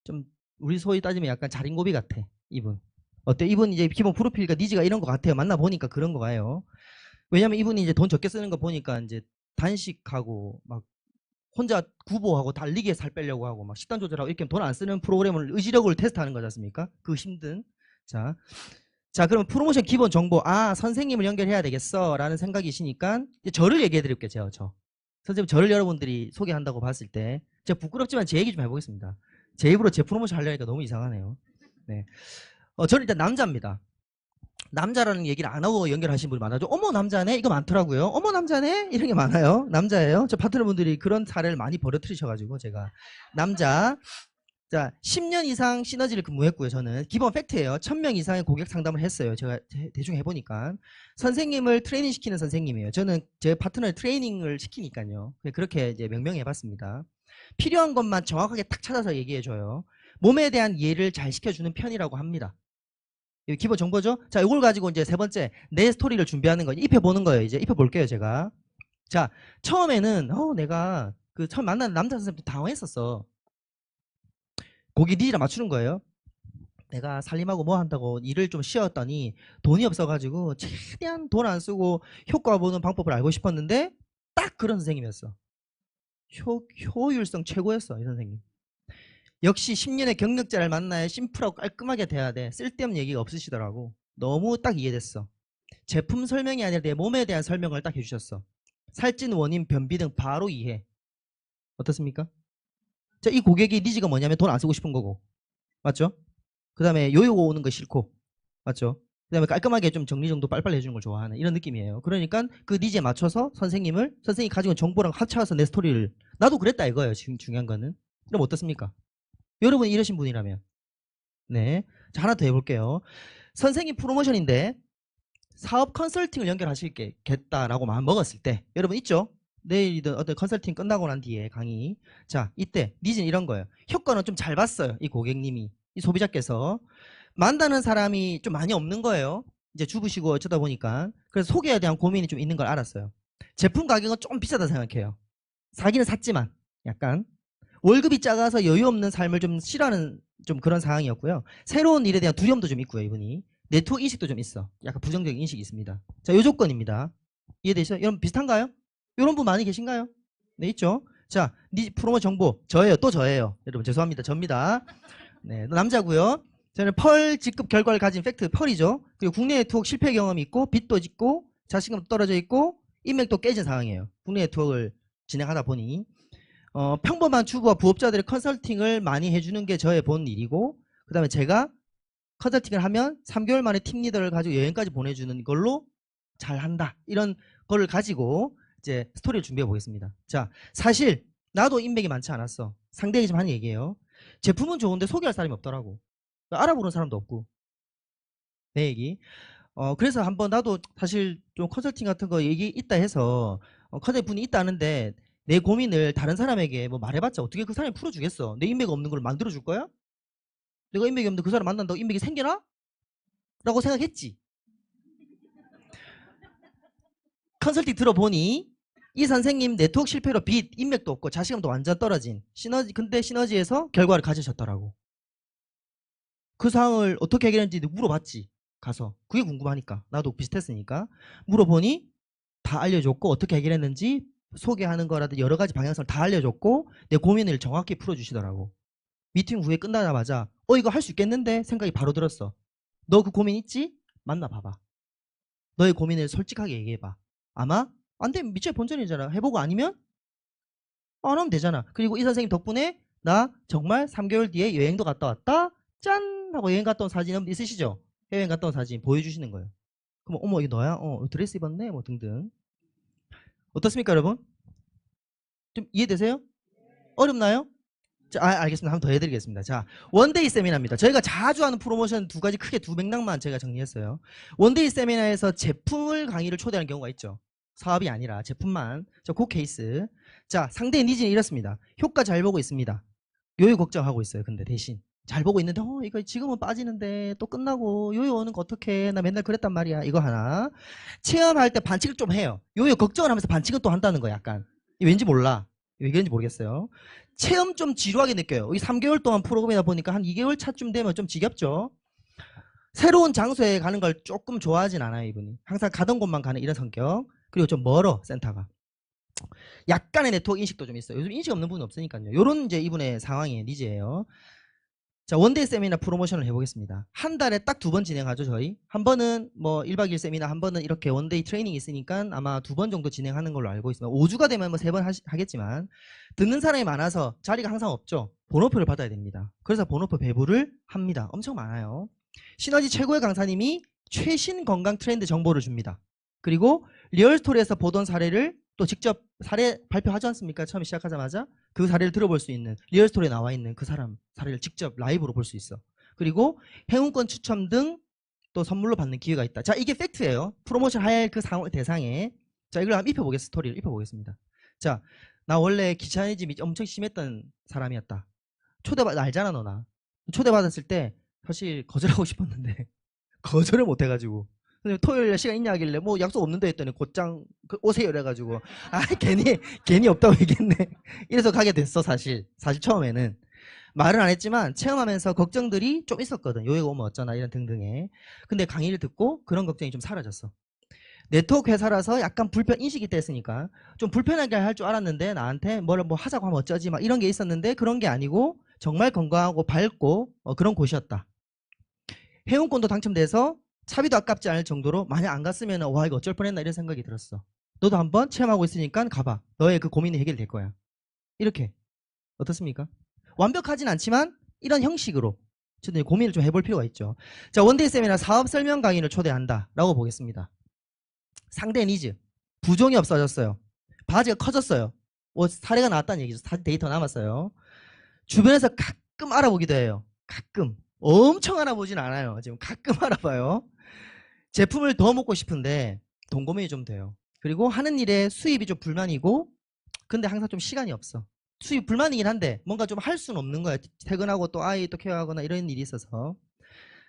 좀 우리 소위 따지면 약간 자린고비 같아. 이분. 어때? 이분 이제 기본 프로필과 니즈가 이런 것 같아요. 만나보니까 그런 거 봐요. 왜냐면 이분이 이제 돈 적게 쓰는 거 보니까 이제 단식하고 막 혼자 구보하고 달리기에 살 빼려고 하고 막 식단 조절하고 이렇게 돈 안 쓰는 프로그램을 의지력을 테스트하는 거지 않습니까? 그 힘든. 자, 그럼 프로모션 기본 정보. 아, 선생님을 연결해야 되겠어 라는 생각이시니까 이제 저를 얘기해 드릴게요. 저. 선생님 저를 여러분들이 소개한다고 봤을 때 제가 부끄럽지만 제 얘기 좀 해보겠습니다. 제 입으로 제 프로모션 하려니까 너무 이상하네요. 네. 저는 일단 남자입니다. 남자라는 얘기를 안 하고 연결하신 분이 많아죠. 어머 남자네? 이거 많더라고요. 어머 남자네? 이런 게 많아요. 남자예요. 저 파트너분들이 그런 사례를 많이 벌어뜨리셔가지고 제가 남자. 자, 10년 이상 시너지를 근무했고요. 저는 기본 팩트예요. 1000명 이상의 고객 상담을 했어요. 제가 대충 해보니까 선생님을 트레이닝 시키는 선생님이에요. 저는 제 파트너의 트레이닝을 시키니까요. 그렇게 이제 명명해봤습니다. 필요한 것만 정확하게 탁 찾아서 얘기해줘요. 몸에 대한 이해를 잘 시켜주는 편이라고 합니다. 이거 기본 정보죠? 자, 이걸 가지고 이제 세 번째 내 스토리를 준비하는 거 입혀보는 거예요. 이제 입혀볼게요, 제가. 자, 처음에는 내가 그 처음 만난 남자 선생님도 당황했었어. 고객 니즈랑 맞추는 거예요. 내가 살림하고 뭐 한다고 일을 좀 쉬었더니 돈이 없어가지고 최대한 돈 안 쓰고 효과 보는 방법을 알고 싶었는데 딱 그런 선생님이었어. 효율성 최고였어, 이 선생님. 역시 10년의 경력자를 만나야 심플하고 깔끔하게 돼야 돼. 쓸데없는 얘기가 없으시더라고. 너무 딱 이해됐어. 제품 설명이 아니라 내 몸에 대한 설명을 딱 해주셨어. 살찐 원인, 변비 등 바로 이해. 어떻습니까? 자, 이 고객의 니즈가 뭐냐면 돈 안 쓰고 싶은 거고. 맞죠? 그 다음에 요요 오는 거 싫고. 맞죠? 그 다음에 깔끔하게 좀 정리정돈 빨리빨리 해주는 걸 좋아하는 이런 느낌이에요. 그러니까 그 니즈에 맞춰서 선생님이 가지고 있는 정보랑 합쳐서 내 스토리를 나도 그랬다 이거예요. 지금 중요한 거는. 그럼 어떻습니까? 여러분이 이러신 분이라면. 네. 자, 하나 더 해볼게요. 선생님 프로모션인데 사업 컨설팅을 연결하시겠다라고 마음 먹었을 때 여러분 있죠? 내일이든 어떤 컨설팅 끝나고 난 뒤에 강의. 자, 이때 니즈는 이런 거예요. 효과는 좀 잘 봤어요. 이 고객님이. 이 소비자께서. 만나는 사람이 좀 많이 없는 거예요. 이제 주부시고 어쩌다 보니까. 그래서 소개에 대한 고민이 좀 있는 걸 알았어요. 제품 가격은 좀 비싸다 생각해요. 사기는 샀지만 약간. 월급이 작아서 여유 없는 삶을 좀 싫어하는 좀 그런 상황이었고요. 새로운 일에 대한 두려움도 좀 있고요, 이분이. 네트워크 인식도 좀 있어. 약간 부정적인 인식이 있습니다. 자, 요 조건입니다. 이해되시죠? 여러분 비슷한가요? 이런 분 많이 계신가요? 네, 있죠? 자, 프로모 정보. 저예요. 또 저예요. 여러분 죄송합니다. 접니다. 네, 남자고요. 저는 펄 직급 결과를 가진 팩트 펄이죠. 그리고 국내 네트워크 실패 경험이 있고 빚도 짓고 자신감도 떨어져 있고 인맥도 깨진 상황이에요. 국내 네트워크를 진행하다 보니 평범한 주부와 부업자들의 컨설팅을 많이 해주는 게 저의 본 일이고 그 다음에 제가 컨설팅을 하면 3개월 만에 팀리더를 가지고 여행까지 보내주는 걸로 잘한다. 이런 거를 가지고 이제 스토리를 준비해 보겠습니다. 자, 사실 나도 인맥이 많지 않았어. 상대에게 좀 하는 얘기예요. 제품은 좋은데 소개할 사람이 없더라고. 알아보는 사람도 없고. 내 얘기. 그래서 한번 나도 사실 좀 컨설팅 같은 거 얘기 있다 해서 컨설팅 분이 있다는데 내 고민을 다른 사람에게 뭐 말해봤자 어떻게 그 사람이 풀어주겠어. 내 인맥이 없는 걸 만들어줄 거야? 내가 인맥이 없는데 그 사람 만난다고 인맥이 생겨나? 라고 생각했지. 컨설팅 들어보니 이 선생님 네트워크 실패로 빚, 인맥도 없고 자신감도 완전 떨어진 근데 시너지에서 결과를 가지셨더라고. 그 상황을 어떻게 해결했는지 물어봤지. 가서. 그게 궁금하니까. 나도 비슷했으니까. 물어보니 다 알려줬고 어떻게 해결했는지 소개하는 거라든지 여러 가지 방향성을 다 알려줬고 내 고민을 정확히 풀어주시더라고. 미팅 후에 끝나자마자 이거 할 수 있겠는데 생각이 바로 들었어. 너 그 고민 있지? 만나봐봐. 너의 고민을 솔직하게 얘기해봐. 아마 안 되면 미쳐의 본전이잖아. 해보고 아니면 안 하면 되잖아. 그리고 이 선생님 덕분에 나 정말 3개월 뒤에 여행도 갔다 왔다. 짠 하고 여행 갔다 온 사진 있으시죠? 해외여행 갔다 온 사진 보여주시는 거예요. 그럼 어머 이게 너야? 드레스 입었네? 뭐 등등. 어떻습니까 여러분? 좀 이해되세요? 어렵나요? 자, 알겠습니다. 한 번 더 해드리겠습니다. 자, 원데이 세미나입니다. 저희가 자주 하는 프로모션 두 가지 크게 두 맥락만 제가 정리했어요. 원데이 세미나에서 제품을 강의를 초대하는 경우가 있죠. 사업이 아니라 제품만. 자, 그 케이스. 자, 상대의 니즈는 이렇습니다. 효과 잘 보고 있습니다. 요요 걱정하고 있어요. 근데 대신 잘 보고 있는데 이거 지금은 빠지는데 또 끝나고 요요 오는 거 어떡해. 나 맨날 그랬단 말이야. 이거 하나. 체험할 때 반칙을 좀 해요. 요요 걱정을 하면서 반칙은 또 한다는 거 약간. 왠지 몰라. 왜 그런지 모르겠어요. 체험 좀 지루하게 느껴요. 이 3개월 동안 프로그램이다 보니까 한 2개월 차쯤 되면 좀 지겹죠. 새로운 장소에 가는 걸 조금 좋아하진 않아요. 이분이 항상 가던 곳만 가는 이런 성격. 그리고 좀 멀어 센터가. 약간의 네트워크 인식도 좀 있어요. 요즘 인식 없는 분은 없으니까요. 요런 이제 이분의 상황이에요. 니즈예요. 자, 원데이 세미나 프로모션을 해보겠습니다. 한 달에 딱 2번 진행하죠, 저희. 한 번은 뭐 1박 2일 세미나, 한 번은 이렇게 원데이 트레이닝이 있으니까 아마 2번 정도 진행하는 걸로 알고 있습니다. 5주가 되면 뭐 3번 하겠지만, 듣는 사람이 많아서 자리가 항상 없죠. 번호표를 받아야 됩니다. 그래서 번호표 배부를 합니다. 엄청 많아요. 시너지 최고의 강사님이 최신 건강 트렌드 정보를 줍니다. 그리고 리얼스토리에서 보던 사례를 또 직접 사례 발표하지 않습니까? 처음에 시작하자마자 그 사례를 들어볼 수 있는 리얼스토리에 나와 있는 그 사람 사례를 직접 라이브로 볼 수 있어. 그리고 행운권 추첨 등 또 선물로 받는 기회가 있다. 자, 이게 팩트예요. 프로모션 할 그 대상에. 자, 이걸 한번 입혀보겠습니다. 스토리를 입혀보겠습니다. 자, 나 원래 귀차니즘이 엄청 심했던 사람이었다. 알잖아 너나. 초대받았을 때 사실 거절하고 싶었는데 거절을 못 해가지고 선생님 토요일에 시간 있냐 하길래 뭐 약속 없는데 했더니 곧장 오세요 이래가지고 괜히 없다고 얘기했네. 이래서 가게 됐어. 사실 처음에는 말은 안 했지만 체험하면서 걱정들이 좀 있었거든. 요요가 오면 어쩌나 이런 등등의. 근데 강의를 듣고 그런 걱정이 좀 사라졌어. 네트워크 회사라서 약간 불편 인식이 됐으니까 좀 불편하게 할 줄 알았는데 나한테 뭐 하자고 하면 어쩌지 막 이런 게 있었는데 그런 게 아니고 정말 건강하고 밝고 그런 곳이었다. 회원권도 당첨돼서 차비도 아깝지 않을 정도로 만약 안 갔으면 와 이거 어쩔 뻔했나 이런 생각이 들었어. 너도 한번 체험하고 있으니까 가봐. 너의 그 고민이 해결될 거야. 이렇게 어떻습니까? 완벽하진 않지만 이런 형식으로 저도 고민을 좀 해볼 필요가 있죠. 자, 원데이 세미나 사업 설명 강의를 초대한다 라고 보겠습니다. 상대 니즈 부종이 없어졌어요. 바지가 커졌어요. 사례가 나왔다는 얘기죠. 데이터 남았어요. 주변에서 가끔 알아보기도 해요. 가끔. 엄청 알아보진 않아요. 지금 가끔 알아봐요. 제품을 더 먹고 싶은데 돈 고민이 좀 돼요. 그리고 하는 일에 수입이 좀 불만이고 근데 항상 좀 시간이 없어. 수입 불만이긴 한데 뭔가 좀 할 수는 없는 거야. 퇴근하고 또 아이 또 케어하거나 이런 일이 있어서.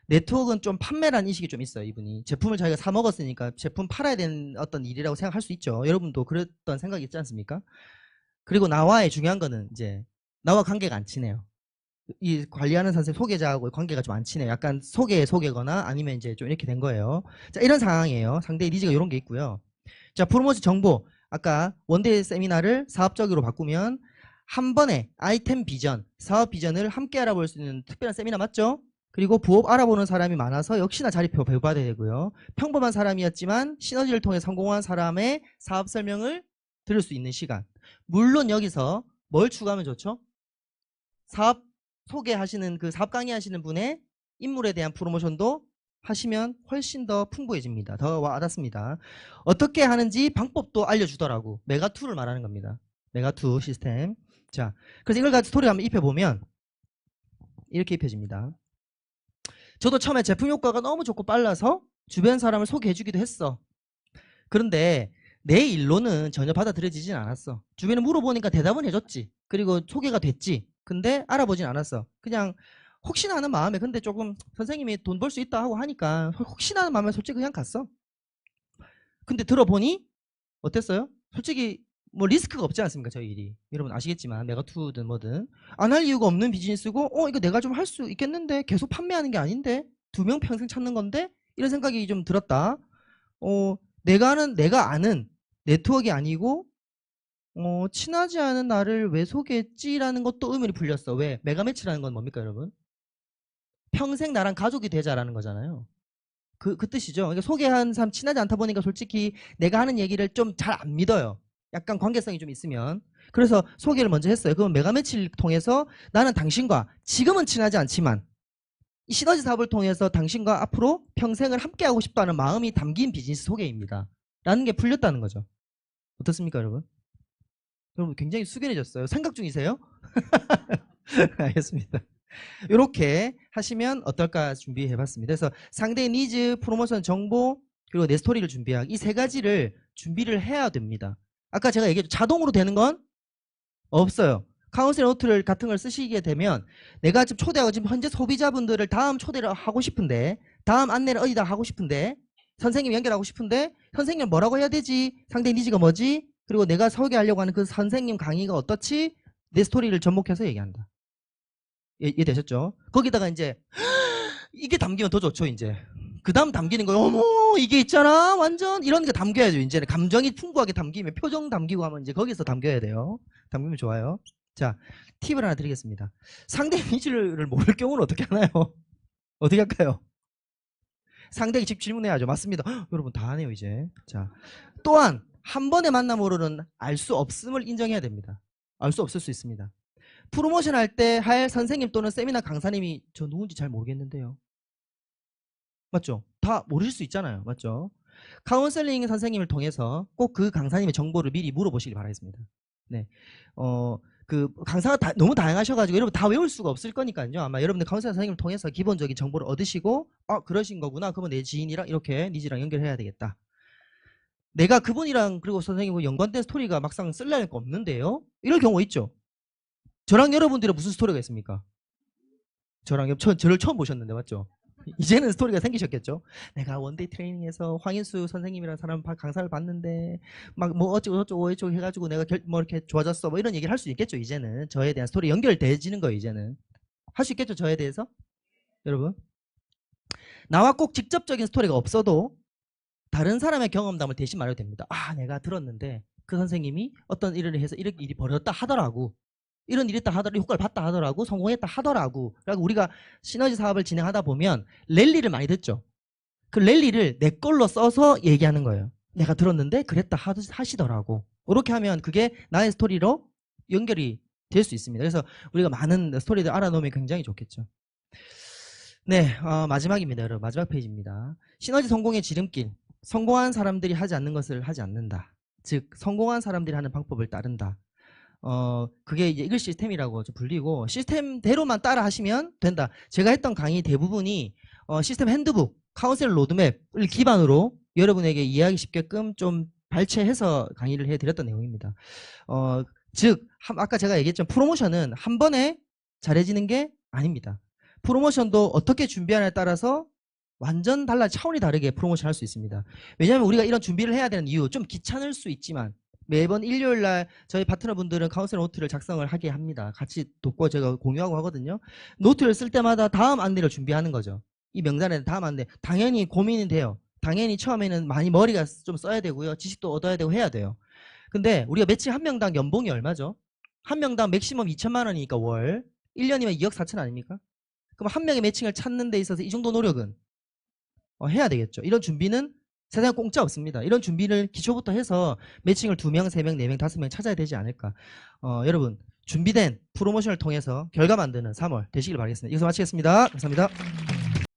네트워크는 좀 판매라는 인식이 좀 있어요. 이분이 제품을 자기가 사 먹었으니까 제품 팔아야 되는 어떤 일이라고 생각할 수 있죠. 여러분도 그랬던 생각이 있지 않습니까? 그리고 나와의 중요한 거는 이제 나와 관계가 안 친해요. 이 관리하는 선생님 소개자하고 관계가 좀 안 친해요. 약간 소개거나 아니면 이제 좀 이렇게 된 거예요. 자, 이런 상황이에요. 상대의 니즈가 이런 게 있고요. 자, 프로모션 정보. 아까 원데이 세미나를 사업적으로 바꾸면 한 번에 아이템 비전, 사업 비전을 함께 알아볼 수 있는 특별한 세미나 맞죠? 그리고 부업 알아보는 사람이 많아서 역시나 자리표 배워봐야 되고요. 평범한 사람이었지만 시너지를 통해 성공한 사람의 사업 설명을 들을 수 있는 시간. 물론 여기서 뭘 추가하면 좋죠? 사업 소개하시는 그 사업 강의하시는 분의 인물에 대한 프로모션도 하시면 훨씬 더 풍부해집니다. 더 와닿습니다. 어떻게 하는지 방법도 알려주더라고. 메가2를 말하는 겁니다. 메가2 시스템. 자, 그래서 이걸 가지고 스토리 한번 입혀보면 이렇게 입혀집니다. 저도 처음에 제품 효과가 너무 좋고 빨라서 주변 사람을 소개해주기도 했어. 그런데 내 일로는 전혀 받아들여지진 않았어. 주변에 물어보니까 대답은 해줬지. 그리고 소개가 됐지. 근데 알아보진 않았어. 그냥 혹시나 하는 마음에 근데 조금 선생님이 돈 벌 수 있다 하고 하니까 혹시나 하는 마음에 솔직히 그냥 갔어. 근데 들어보니 어땠어요? 솔직히 뭐 리스크가 없지 않습니까? 저희 일이. 여러분 아시겠지만 메가2든 뭐든 안 할 이유가 없는 비즈니스고 이거 내가 좀 할 수 있겠는데 계속 판매하는 게 아닌데 2명 평생 찾는 건데 이런 생각이 좀 들었다. 내가 아는 네트워크가 아니고 친하지 않은 나를 왜 소개했지라는 것도 의문이 풀렸어. 왜? 메가매치라는 건 뭡니까 여러분? 평생 나랑 가족이 되자라는 거잖아요. 그 뜻이죠. 그러니까 소개한 사람 친하지 않다 보니까 솔직히 내가 하는 얘기를 좀 잘 안 믿어요. 약간 관계성이 좀 있으면. 그래서 소개를 먼저 했어요. 그러면 메가매치를 통해서 나는 당신과 지금은 친하지 않지만 이 시너지 사업을 통해서 당신과 앞으로 평생을 함께하고 싶다는 마음이 담긴 비즈니스 소개입니다. 라는 게 풀렸다는 거죠. 어떻습니까, 여러분? 여러분 굉장히 숙연해졌어요. 생각 중이세요? 알겠습니다. 이렇게 하시면 어떨까 준비해봤습니다. 그래서 상대의 니즈, 프로모션 정보, 그리고 내 스토리를 준비하기, 이 세 가지를 준비를 해야 됩니다. 아까 제가 얘기했죠. 자동으로 되는 건 없어요. 카운셀 노트를 같은 걸 쓰시게 되면 내가 지금 초대하고 지금 현재 소비자분들을 다음 초대를 하고 싶은데, 다음 안내를 어디다 하고 싶은데, 선생님 연결하고 싶은데 선생님 뭐라고 해야 되지? 상대 니즈가 뭐지? 그리고 내가 소개하려고 하는 그 선생님 강의가 어떻지? 내 스토리를 접목해서 얘기한다. 이해되셨죠? 거기다가 이제 이게 담기면 더 좋죠. 이제 그 다음 담기는 거예요. 어머 이게 있잖아 완전 이런 게 담겨야죠. 이제는 감정이 풍부하게 담기면 표정 담기고 하면 이제 거기서 담겨야 돼요. 담기면 좋아요. 자, 팁을 하나 드리겠습니다. 상대 니즈를 모를 경우는 어떻게 하나요? 어떻게 할까요? 상대에게 직 질문해야죠. 맞습니다. 헉, 여러분 다 하네요 이제. 자, 또한 한 번의 만남으로는 알 수 없음을 인정해야 됩니다. 알 수 없을 수 있습니다. 프로모션 할 때 할 선생님 또는 세미나 강사님이 저 누군지 잘 모르겠는데요. 맞죠? 다 모르실 수 있잖아요. 맞죠? 카운셀링 선생님을 통해서 꼭 그 강사님의 정보를 미리 물어보시기 바라겠습니다. 네. 그 강사가 너무 다양하셔가지고 여러분 다 외울 수가 없을 거니까요. 아마 여러분들 카운셀링 선생님을 통해서 기본적인 정보를 얻으시고 그러신 거구나. 그러면 내 지인이랑 이렇게 니즈랑 연결해야 되겠다. 내가 그분이랑 그리고 선생님과 연관된 스토리가 막상 쓸려할 거 없는데요. 이럴 경우 있죠. 저랑 여러분들이 무슨 스토리가 있습니까? 저를 처음 보셨는데 맞죠? 이제는 스토리가 생기셨겠죠? 내가 원데이 트레이닝에서 황인수 선생님이라는 사람 강사를 봤는데 막 뭐 어쩌고 해가지고 내가 뭐 이렇게 좋아졌어 뭐 이런 얘기를 할 수 있겠죠. 이제는 저에 대한 스토리 연결돼지는 거예요. 이제는 할 수 있겠죠. 저에 대해서 여러분 나와 꼭 직접적인 스토리가 없어도 다른 사람의 경험담을 대신 말해도 됩니다. 내가 들었는데 그 선생님이 어떤 일을 해서 이렇게 일이 벌어졌다 하더라고. 이런 일이 있다 하더라도 효과를 봤다 하더라고. 성공했다 하더라고. 그리고 우리가 시너지 사업을 진행하다 보면 랠리를 많이 듣죠. 그 랠리를 내 걸로 써서 얘기하는 거예요. 내가 들었는데 그랬다 하시더라고. 그렇게 하면 그게 나의 스토리로 연결이 될 수 있습니다. 그래서 우리가 많은 스토리들 알아놓으면 굉장히 좋겠죠. 네, 마지막입니다. 여러분. 마지막 페이지입니다. 시너지 성공의 지름길. 성공한 사람들이 하지 않는 것을 하지 않는다. 즉 성공한 사람들이 하는 방법을 따른다. 그게 이제 이글 시스템이라고 불리고 시스템대로만 따라 하시면 된다. 제가 했던 강의 대부분이 시스템 핸드북, 카운셀 로드맵을 기반으로 여러분에게 이해하기 쉽게끔 좀 발췌해서 강의를 해드렸던 내용입니다. 즉 아까 제가 얘기했죠. 프로모션은 한 번에 잘해지는 게 아닙니다. 프로모션도 어떻게 준비하느냐에 따라서 완전 차원이 다르게 프로모션 할 수 있습니다. 왜냐하면 우리가 이런 준비를 해야 되는 이유 좀 귀찮을 수 있지만 매번 일요일날 저희 파트너분들은 카운셀 노트를 작성을 하게 합니다. 같이 돕고 제가 공유하고 하거든요. 노트를 쓸 때마다 다음 안내를 준비하는 거죠. 이 명단에 다음 안내. 당연히 고민이 돼요. 당연히 처음에는 많이 머리가 좀 써야 되고요. 지식도 얻어야 되고 해야 돼요. 근데 우리가 매칭 한 명당 연봉이 얼마죠? 한 명당 맥시멈 2천만 원이니까 월 1년이면 2억 4천 아닙니까? 그럼 한 명의 매칭을 찾는 데 있어서 이 정도 노력은 해야 되겠죠. 이런 준비는 세상에 공짜 없습니다. 이런 준비를 기초부터 해서 매칭을 2명, 3명, 4명, 5명 찾아야 되지 않을까. 여러분 준비된 프로모션을 통해서 결과 만드는 3월 되시길 바라겠습니다. 여기서 마치겠습니다. 감사합니다.